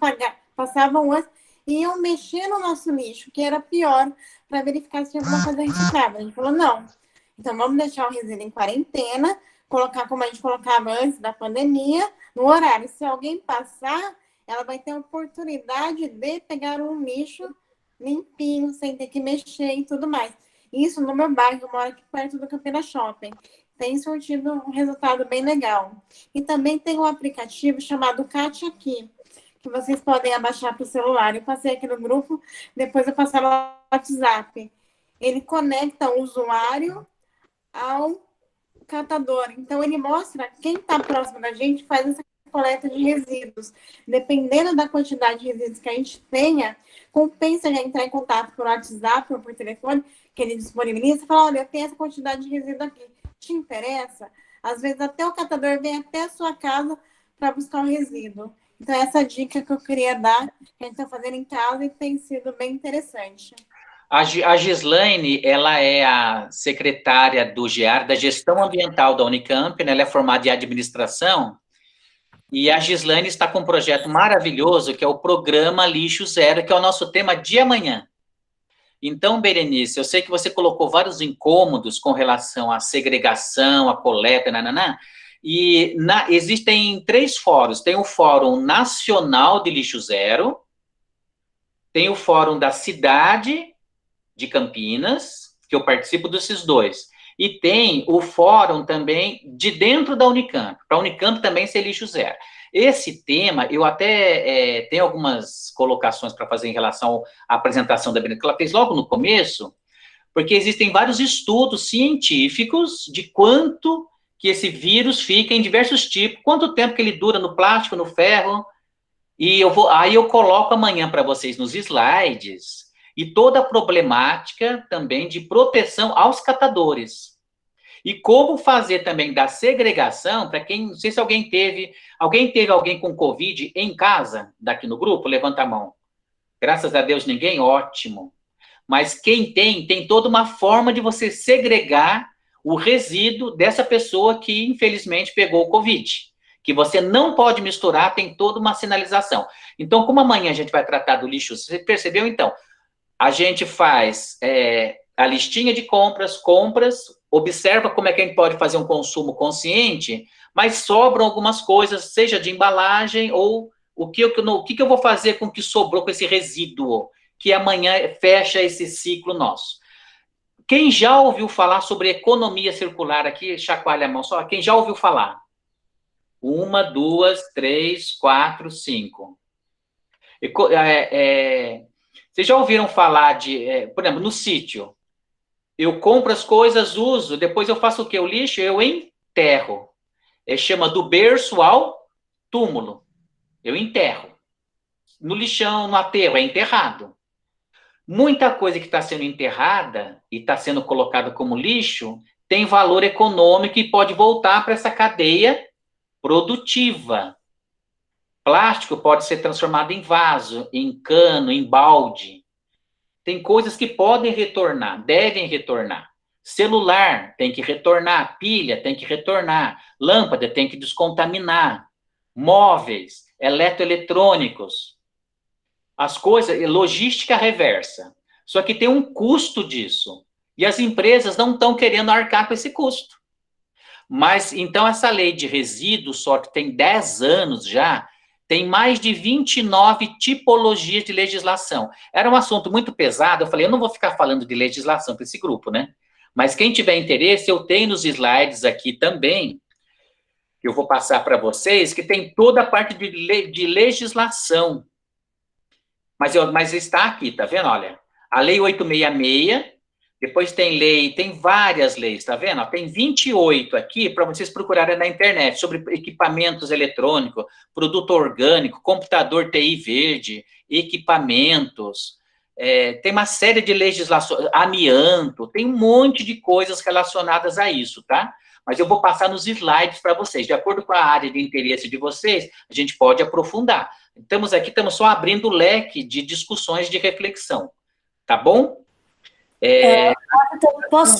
passavam antes e iam mexer no nosso lixo, que era pior, para verificar se tinha alguma coisa reciclável. A gente falou, não. Então, vamos deixar o resíduo em quarentena, colocar como a gente colocava antes da pandemia, no horário. Se alguém passar, ela vai ter a oportunidade de pegar um lixo limpinho, sem ter que mexer e tudo mais. Isso no meu bairro, eu moro aqui perto do Campina Shopping. Tem surtido um resultado bem legal. E também tem um aplicativo chamado Cate Aqui, que vocês podem abaixar para o celular. Eu passei aqui no grupo, depois eu passei no WhatsApp. Ele conecta o usuário ao catador. Então, ele mostra quem está próximo da gente, faz essa coleta de resíduos. Dependendo da quantidade de resíduos que a gente tenha, compensa já entrar em contato por WhatsApp ou por telefone, que ele disponibiliza, e fala, olha, eu tenho essa quantidade de resíduo aqui. Te interessa? Às vezes até o catador vem até a sua casa para buscar o resíduo. Então, essa dica que eu queria dar, que a gente está fazendo em casa e tem sido bem interessante. A Gislaine, ela é a secretária do GEAR, da Gestão Ambiental da Unicamp, né? Ela é formada em administração, e a Gislaine está com um projeto maravilhoso, que é o Programa Lixo Zero, que é o nosso tema de amanhã. Então, Berenice, eu sei que você colocou vários incômodos com relação à segregação, à coleta, nananã, e existem 3 fóruns. Tem o Fórum Nacional de Lixo Zero, tem o Fórum da Cidade de Campinas, que eu participo desses 2, e tem o fórum também de dentro da Unicamp, para a Unicamp também ser lixo zero. Esse tema, eu até tenho algumas colocações para fazer em relação à apresentação da Benedita, que ela fez logo no começo, porque existem vários estudos científicos de quanto que esse vírus fica em diversos tipos, quanto tempo que ele dura no plástico, no ferro, e aí eu coloco amanhã para vocês nos slides, e toda a problemática também de proteção aos catadores. E como fazer também da segregação, para quem, não sei se alguém teve alguém com Covid em casa, daqui no grupo, levanta a mão. Graças a Deus ninguém, ótimo. Mas quem tem toda uma forma de você segregar o resíduo dessa pessoa que infelizmente pegou o Covid. Que você não pode misturar, tem toda uma sinalização. Então, como amanhã a gente vai tratar do lixo, você percebeu então? A gente faz a listinha de compras, observa como é que a gente pode fazer um consumo consciente, mas sobram algumas coisas, seja de embalagem ou o que eu vou fazer com o que sobrou, com esse resíduo, que amanhã fecha esse ciclo nosso. Quem já ouviu falar sobre economia circular aqui, chacoalha a mão só, quem já ouviu falar? 1, 2, 3, 4, 5. Vocês já ouviram falar por exemplo, no sítio, eu compro as coisas, uso, depois eu faço o quê? O lixo, eu enterro. Chama do berço ao túmulo. Eu enterro. No lixão, no aterro, é enterrado. Muita coisa que está sendo enterrada e está sendo colocada como lixo tem valor econômico e pode voltar para essa cadeia produtiva. Plástico pode ser transformado em vaso, em cano, em balde. Tem coisas que podem retornar, devem retornar. Celular tem que retornar, pilha tem que retornar, lâmpada tem que descontaminar, móveis, eletroeletrônicos. As coisas, logística reversa. Só que tem um custo disso. E as empresas não estão querendo arcar com esse custo. Mas, então, essa lei de resíduos, só que tem 10 anos já, tem mais de 29 tipologias de legislação. Era um assunto muito pesado, eu falei, eu não vou ficar falando de legislação para esse grupo, né? Mas quem tiver interesse, eu tenho nos slides aqui também, que eu vou passar para vocês, que tem toda a parte de legislação. Mas está aqui, tá vendo? Olha, a Lei 866, depois tem várias leis, tá vendo? Tem 28 aqui para vocês procurarem na internet sobre equipamentos eletrônicos, produto orgânico, computador TI verde, equipamentos, tem uma série de legislações, amianto, tem um monte de coisas relacionadas a isso, tá? Mas eu vou passar nos slides para vocês. De acordo com a área de interesse de vocês, a gente pode aprofundar. Estamos só abrindo o leque de discussões de reflexão, tá bom? Então, posso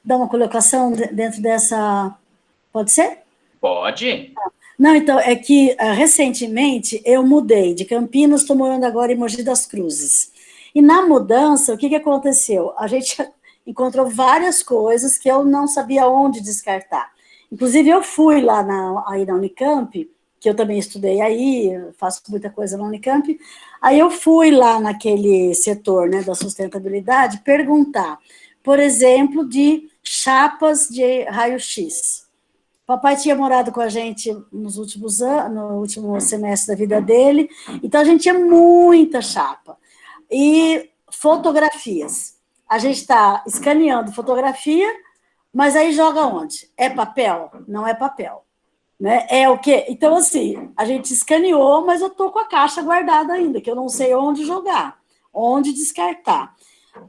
dar uma colocação dentro dessa... Pode ser? Pode. Não, então, é que recentemente eu mudei de Campinas, estou morando agora em Mogi das Cruzes. E na mudança, o que aconteceu? A gente encontrou várias coisas que eu não sabia onde descartar. Inclusive, eu fui lá aí na Unicamp, que eu também estudei aí, faço muita coisa na Unicamp, aí eu fui lá naquele setor, né, da sustentabilidade, perguntar, por exemplo, de chapas de raio-x. Papai tinha morado com a gente nos últimos anos, no último semestre da vida dele, então a gente tinha muita chapa. E fotografias. A gente está escaneando fotografia, mas aí joga onde? É papel? Não é papel. Né? É o quê? Então, assim, a gente escaneou, mas eu estou com a caixa guardada ainda, que eu não sei onde jogar, onde descartar.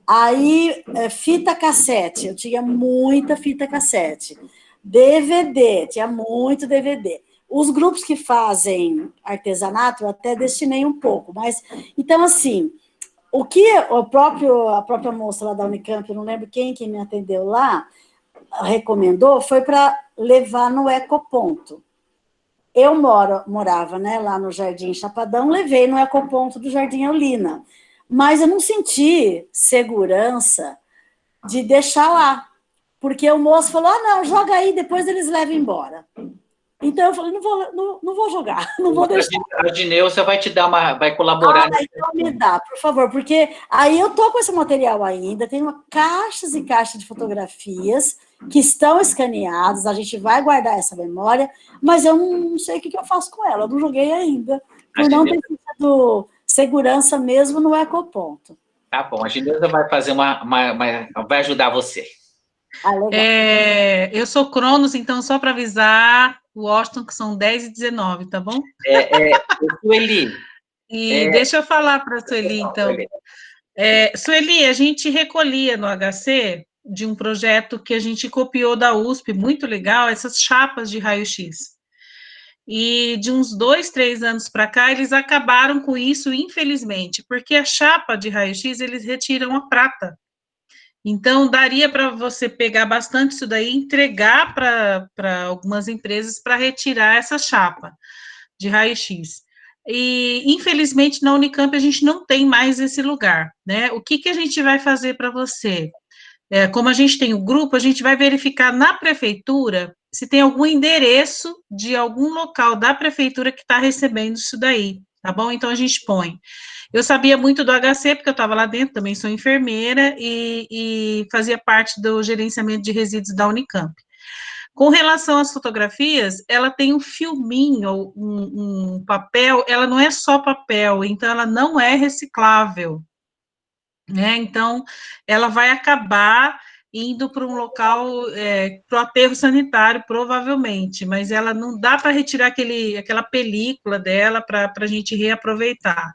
Aí, fita cassete, eu tinha muita fita cassete. DVD, tinha muito DVD. Os grupos que fazem artesanato, eu até destinei um pouco, mas, então, assim, o que a própria moça lá da Unicamp, eu não lembro quem me atendeu lá, recomendou, foi para levar no Ecoponto. Eu morava, né, lá no Jardim Chapadão, levei no Ecoponto do Jardim Eulina, mas eu não senti segurança de deixar lá, porque o moço falou, não, joga aí, depois eles levam embora. Então, eu falei, não vou jogar, não vou deixar. A Dineuza vai colaborar. Então me dá, por favor, porque aí eu tô com esse material ainda, tenho caixas e caixas de fotografias que estão escaneadas, a gente vai guardar essa memória, mas eu não sei o que eu faço com ela, eu não joguei ainda, por não ter tido segurança mesmo no Ecoponto. Tá bom, a Dineuza vai fazer vai ajudar você. Eu sou Cronos, então, só para avisar o Washington que são 10h19, tá bom? Sueli. Deixa eu falar para a Sueli, então. Sueli, a gente recolhia no HC de um projeto que a gente copiou da USP, muito legal, essas chapas de raio-x. E de uns 2, 3 anos para cá, eles acabaram com isso, infelizmente, porque a chapa de raio-x, eles retiram a prata. Então, daria para você pegar bastante isso daí e entregar para algumas empresas para retirar essa chapa de raio-x. E, infelizmente, na Unicamp a gente não tem mais esse lugar, né? O que a gente vai fazer para você? Como a gente tem o grupo, a gente vai verificar na prefeitura se tem algum endereço de algum local da prefeitura que está recebendo isso daí, tá bom? Então, a gente põe. Eu sabia muito do HC, porque eu estava lá dentro, também sou enfermeira, e fazia parte do gerenciamento de resíduos da Unicamp. Com relação às fotografias, ela tem um filminho, um papel, ela não é só papel, então ela não é reciclável, né? Então, ela vai acabar indo para um local, para o aterro sanitário, provavelmente, mas ela não dá para retirar aquela película dela para a gente reaproveitar,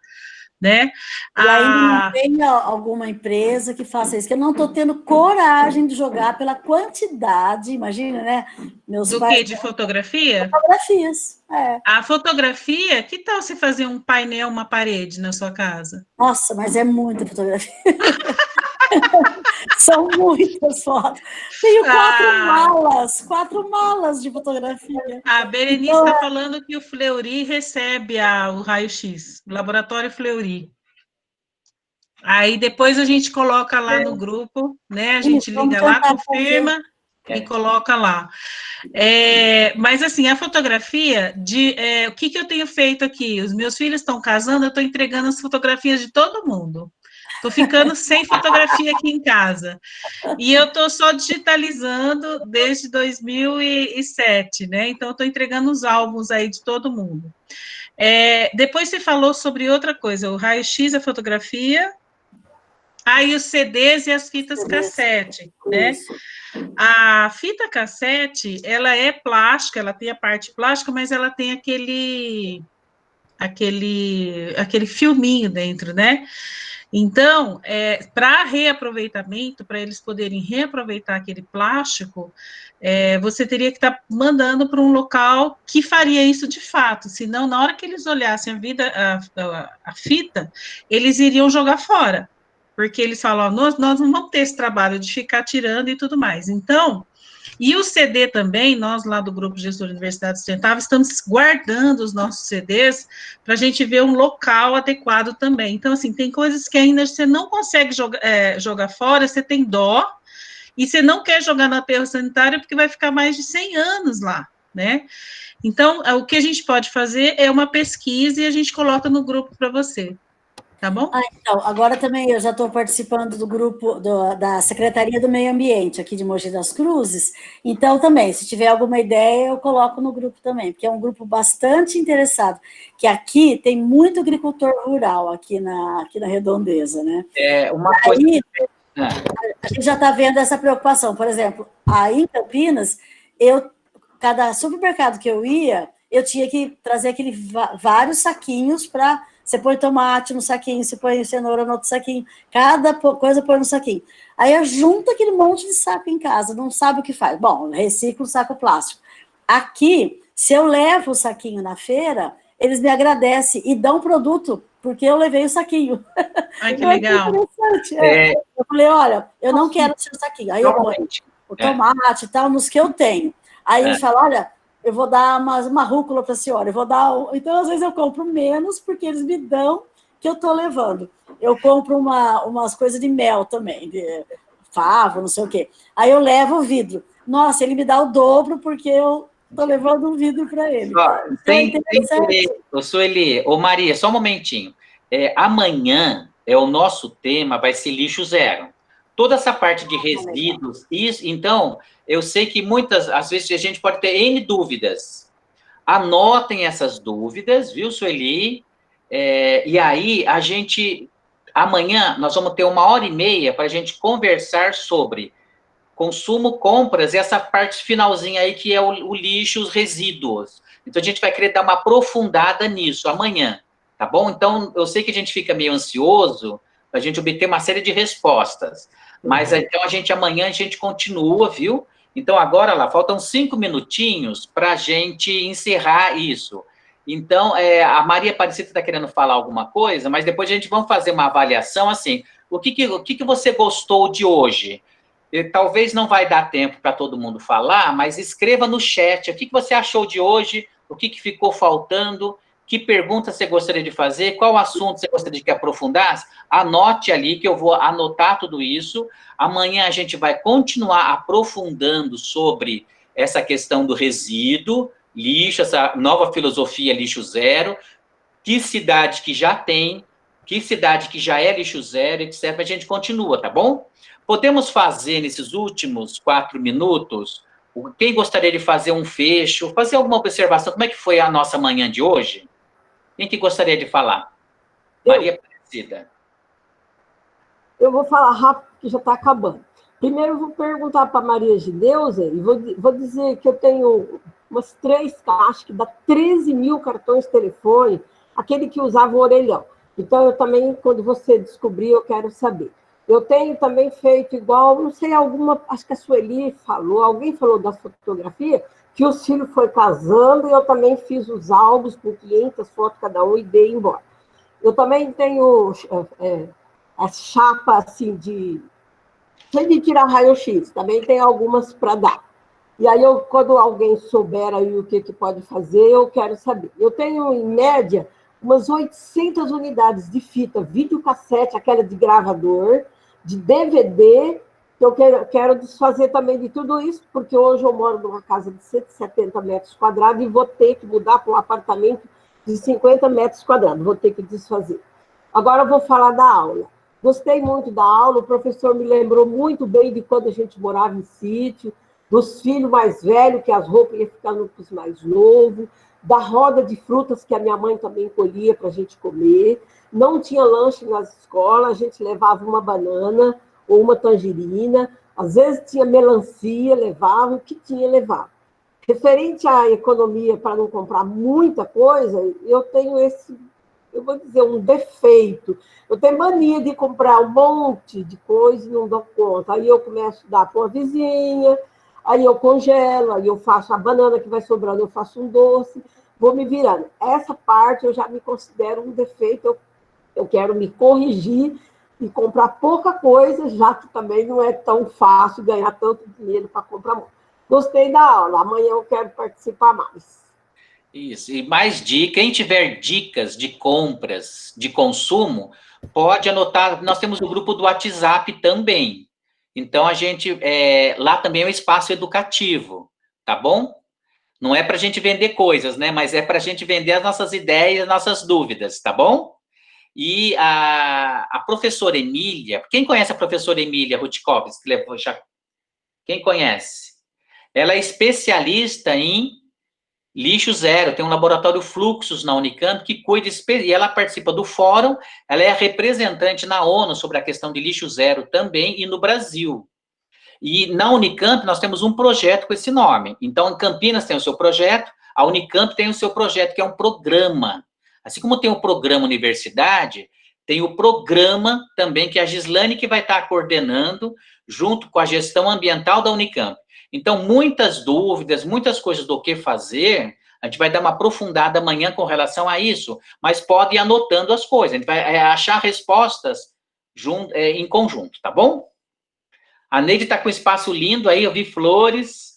né? E ainda não tem alguma empresa que faça isso, que eu não estou tendo coragem de jogar pela quantidade, imagina, né? Do que? De fotografia? Fotografias, A fotografia, que tal você fazer um painel, uma parede na sua casa? Nossa, mas é muita fotografia. São muitas fotos. Tenho 4 malas de fotografia. A Berenice está falando que o Fleury recebe o raio-x, o laboratório Fleury. Aí depois a gente coloca lá no grupo, né? A gente liga lá, confirma e coloca lá. Mas assim, a fotografia o que eu tenho feito aqui? Os meus filhos estão casando, eu estou entregando as fotografias de todo mundo. Estou ficando sem fotografia aqui em casa. E eu estou só digitalizando desde 2007, né? Então, eu estou entregando os álbuns aí de todo mundo. Depois você falou sobre outra coisa, o raio-x, a fotografia, aí os CDs e as fitas cassete, né? A fita cassete, ela é plástica, ela tem a parte plástica, mas ela tem aquele filminho dentro, né? Então, para reaproveitamento, para eles poderem reaproveitar aquele plástico, você teria que estar mandando para um local que faria isso de fato, senão, na hora que eles olhassem a fita, eles iriam jogar fora, porque eles falam, nós não vamos ter esse trabalho de ficar tirando e tudo mais. Então, e o CD também, nós lá do Grupo Gestor de Universidade Sustentável, estamos guardando os nossos CDs para a gente ver um local adequado também. Então, assim, tem coisas que ainda você não consegue jogar fora, você tem dó, e você não quer jogar no aterro sanitário porque vai ficar mais de 100 anos lá, né? Então, o que a gente pode fazer é uma pesquisa e a gente coloca no grupo para você. Tá bom? Então, agora também eu já estou participando do grupo da Secretaria do Meio Ambiente aqui de Mogi das Cruzes, então também, se tiver alguma ideia, eu coloco no grupo também, porque é um grupo bastante interessado, que aqui tem muito agricultor rural, aqui na Redondeza, né? Aí, a gente já está vendo essa preocupação, por exemplo, aí em Campinas, cada supermercado que eu ia, eu tinha que trazer vários saquinhos para Você põe tomate no saquinho, você põe cenoura no outro saquinho, cada coisa põe no saquinho. Aí junta aquele monte de saco em casa, não sabe o que faz. Bom, recicla o saco plástico. Aqui, se eu levo o saquinho na feira, eles me agradecem e dão produto, porque eu levei o saquinho. Ai, que legal. Interessante. Eu falei, olha, eu não quero o seu saquinho. Aí eu ponho o tomate e tal, nos que eu tenho. Aí eles falam, olha, eu vou dar uma rúcula para a senhora, eu vou dar... Então, às vezes, eu compro menos, porque eles me dão que eu estou levando. Eu compro umas coisas de mel também, de favo, não sei o quê. Aí eu levo o vidro. Nossa, ele me dá o dobro, porque eu estou levando um vidro para ele. Sueli, ô Maria, só um momentinho. Amanhã, o nosso tema vai ser lixo zero. Toda essa parte de resíduos, isso, então, eu sei que às vezes, a gente pode ter N dúvidas. Anotem essas dúvidas, viu, Sueli? E aí, amanhã, nós vamos ter 1h30 para a gente conversar sobre consumo, compras, e essa parte finalzinha aí, que é o lixo, os resíduos. Então, a gente vai querer dar uma aprofundada nisso amanhã, tá bom? Então, eu sei que a gente fica meio ansioso para a gente obter uma série de respostas. Mas, então, amanhã a gente continua, viu? Então, agora, lá, faltam 5 minutinhos para a gente encerrar isso. Então, a Maria Aparecida está querendo falar alguma coisa, mas depois a gente vai fazer uma avaliação, assim, o que você gostou de hoje? Talvez não vai dar tempo para todo mundo falar, mas escreva no chat o que você achou de hoje, o que ficou faltando, que pergunta você gostaria de fazer, qual assunto você gostaria de que aprofundasse, anote ali que eu vou anotar tudo isso. Amanhã a gente vai continuar aprofundando sobre essa questão do resíduo, lixo, essa nova filosofia lixo zero, que cidade que já tem, que cidade que já é lixo zero, etc. A gente continua, tá bom? Podemos fazer, nesses últimos 4 minutos, quem gostaria de fazer um fecho, fazer alguma observação, como é que foi a nossa manhã de hoje? Quem que gostaria de falar? Maria Aparecida. Eu vou falar rápido, que já está acabando. Primeiro, eu vou perguntar para a Maria Gideuza, e vou dizer que eu tenho umas 3 caixas, que dá 13 mil cartões de telefone, aquele que usava o orelhão. Então, eu também, quando você descobrir, eu quero saber. Eu tenho também feito igual, não sei, acho que a Sueli falou, alguém falou da fotografia, que os filhos foram casando, e eu também fiz os álbuns com 500 fotos cada um e dei embora. Eu também tenho a chapa, assim, sem de tirar raio-x, também tem algumas para dar. E aí, quando alguém souber aí o que pode fazer, eu quero saber. Eu tenho, em média, umas 800 unidades de fita, videocassete, aquela de gravador, de DVD, que eu quero desfazer também de tudo isso, porque hoje eu moro numa casa de 170 metros quadrados e vou ter que mudar para um apartamento de 50 metros quadrados, vou ter que desfazer. Agora eu vou falar da aula. Gostei muito da aula, o professor me lembrou muito bem de quando a gente morava em sítio, dos filhos mais velhos, que as roupas iam ficando para os mais novos, da roda de frutas que a minha mãe também colhia para a gente comer. Não tinha lanche nas escolas, a gente levava uma banana ou uma tangerina, às vezes tinha melancia, levava, o que tinha, levava. Referente à economia, para não comprar muita coisa, eu tenho eu vou dizer, um defeito. Eu tenho mania de comprar um monte de coisa e não dou conta. Aí eu começo a dar para uma vizinha, aí eu congelo, aí eu faço a banana que vai sobrando, eu faço um doce, vou me virando. Essa parte eu já me considero um defeito, eu quero me corrigir e comprar pouca coisa, já que também não é tão fácil ganhar tanto dinheiro para comprar muito. Gostei da aula, amanhã eu quero participar mais. Isso, e mais dicas, quem tiver dicas de compras, de consumo, pode anotar, nós temos o grupo do WhatsApp também. Então, lá também é um espaço educativo, tá bom? Não é para a gente vender coisas, né? Mas é para a gente vender as nossas ideias, nossas dúvidas, tá bom? E a professora Emília, quem conhece a professora Emília Rutkovski? Quem conhece? Ela é especialista em lixo zero, tem um laboratório Fluxos na Unicamp que cuida, e ela participa do fórum, ela é a representante na ONU sobre a questão de lixo zero também, e no Brasil. E na Unicamp nós temos um projeto com esse nome. Então, em Campinas tem o seu projeto, a Unicamp tem o seu projeto, que é um programa. Assim como tem o programa Universidade, tem o programa também que a Gislane que vai estar coordenando, junto com a gestão ambiental da Unicamp. Então, muitas dúvidas, muitas coisas do que fazer, a gente vai dar uma aprofundada amanhã com relação a isso, mas pode ir anotando as coisas, a gente vai achar respostas em conjunto, tá bom? A Neide está com um espaço lindo aí, eu vi flores.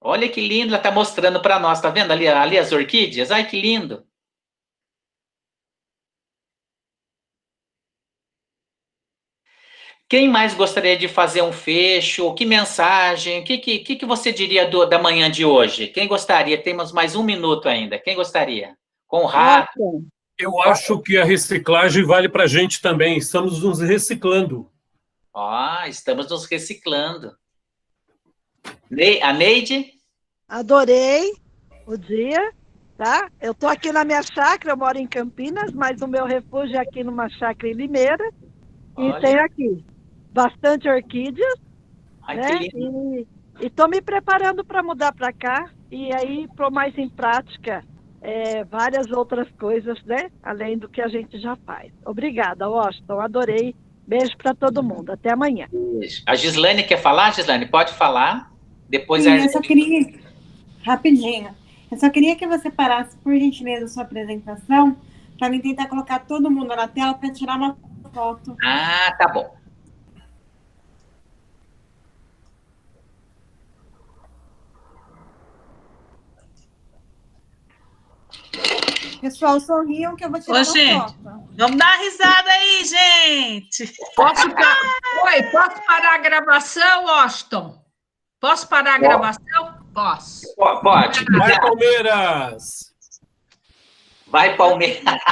Olha que lindo, ela está mostrando para nós, tá vendo ali as orquídeas? Ai, que lindo. Quem mais gostaria de fazer um fecho? Que mensagem? O que você diria da manhã de hoje? Quem gostaria? Temos mais um minuto ainda. Quem gostaria? Conrado. Eu acho que a reciclagem vale para a gente também. Estamos nos reciclando. Estamos nos reciclando. A Neide? Adorei o dia, tá? Eu estou aqui na minha chácara, eu moro em Campinas, mas o meu refúgio é aqui numa chácara em Limeira. E tem aqui bastante orquídeas, né? E estou me preparando para mudar para cá e aí pôr mais em prática várias outras coisas, né? Além do que a gente já faz. Obrigada, Washington, adorei. Beijo para todo mundo. Até amanhã. A Gislane quer falar, Gislane? Pode falar. Depois Sim, eu só queria... Rapidinho. Eu só queria que você parasse, por gentileza, a sua apresentação, para mim tentar colocar todo mundo na tela para tirar uma foto. Tá bom. Pessoal, sorriam que eu vou tirar uma gente, foto. Vamos dar uma risada aí, gente. Posso parar a gravação, Washington? Posso parar a gravação? Posso. Pode. Vai, Palmeiras! Vai, Palmeiras!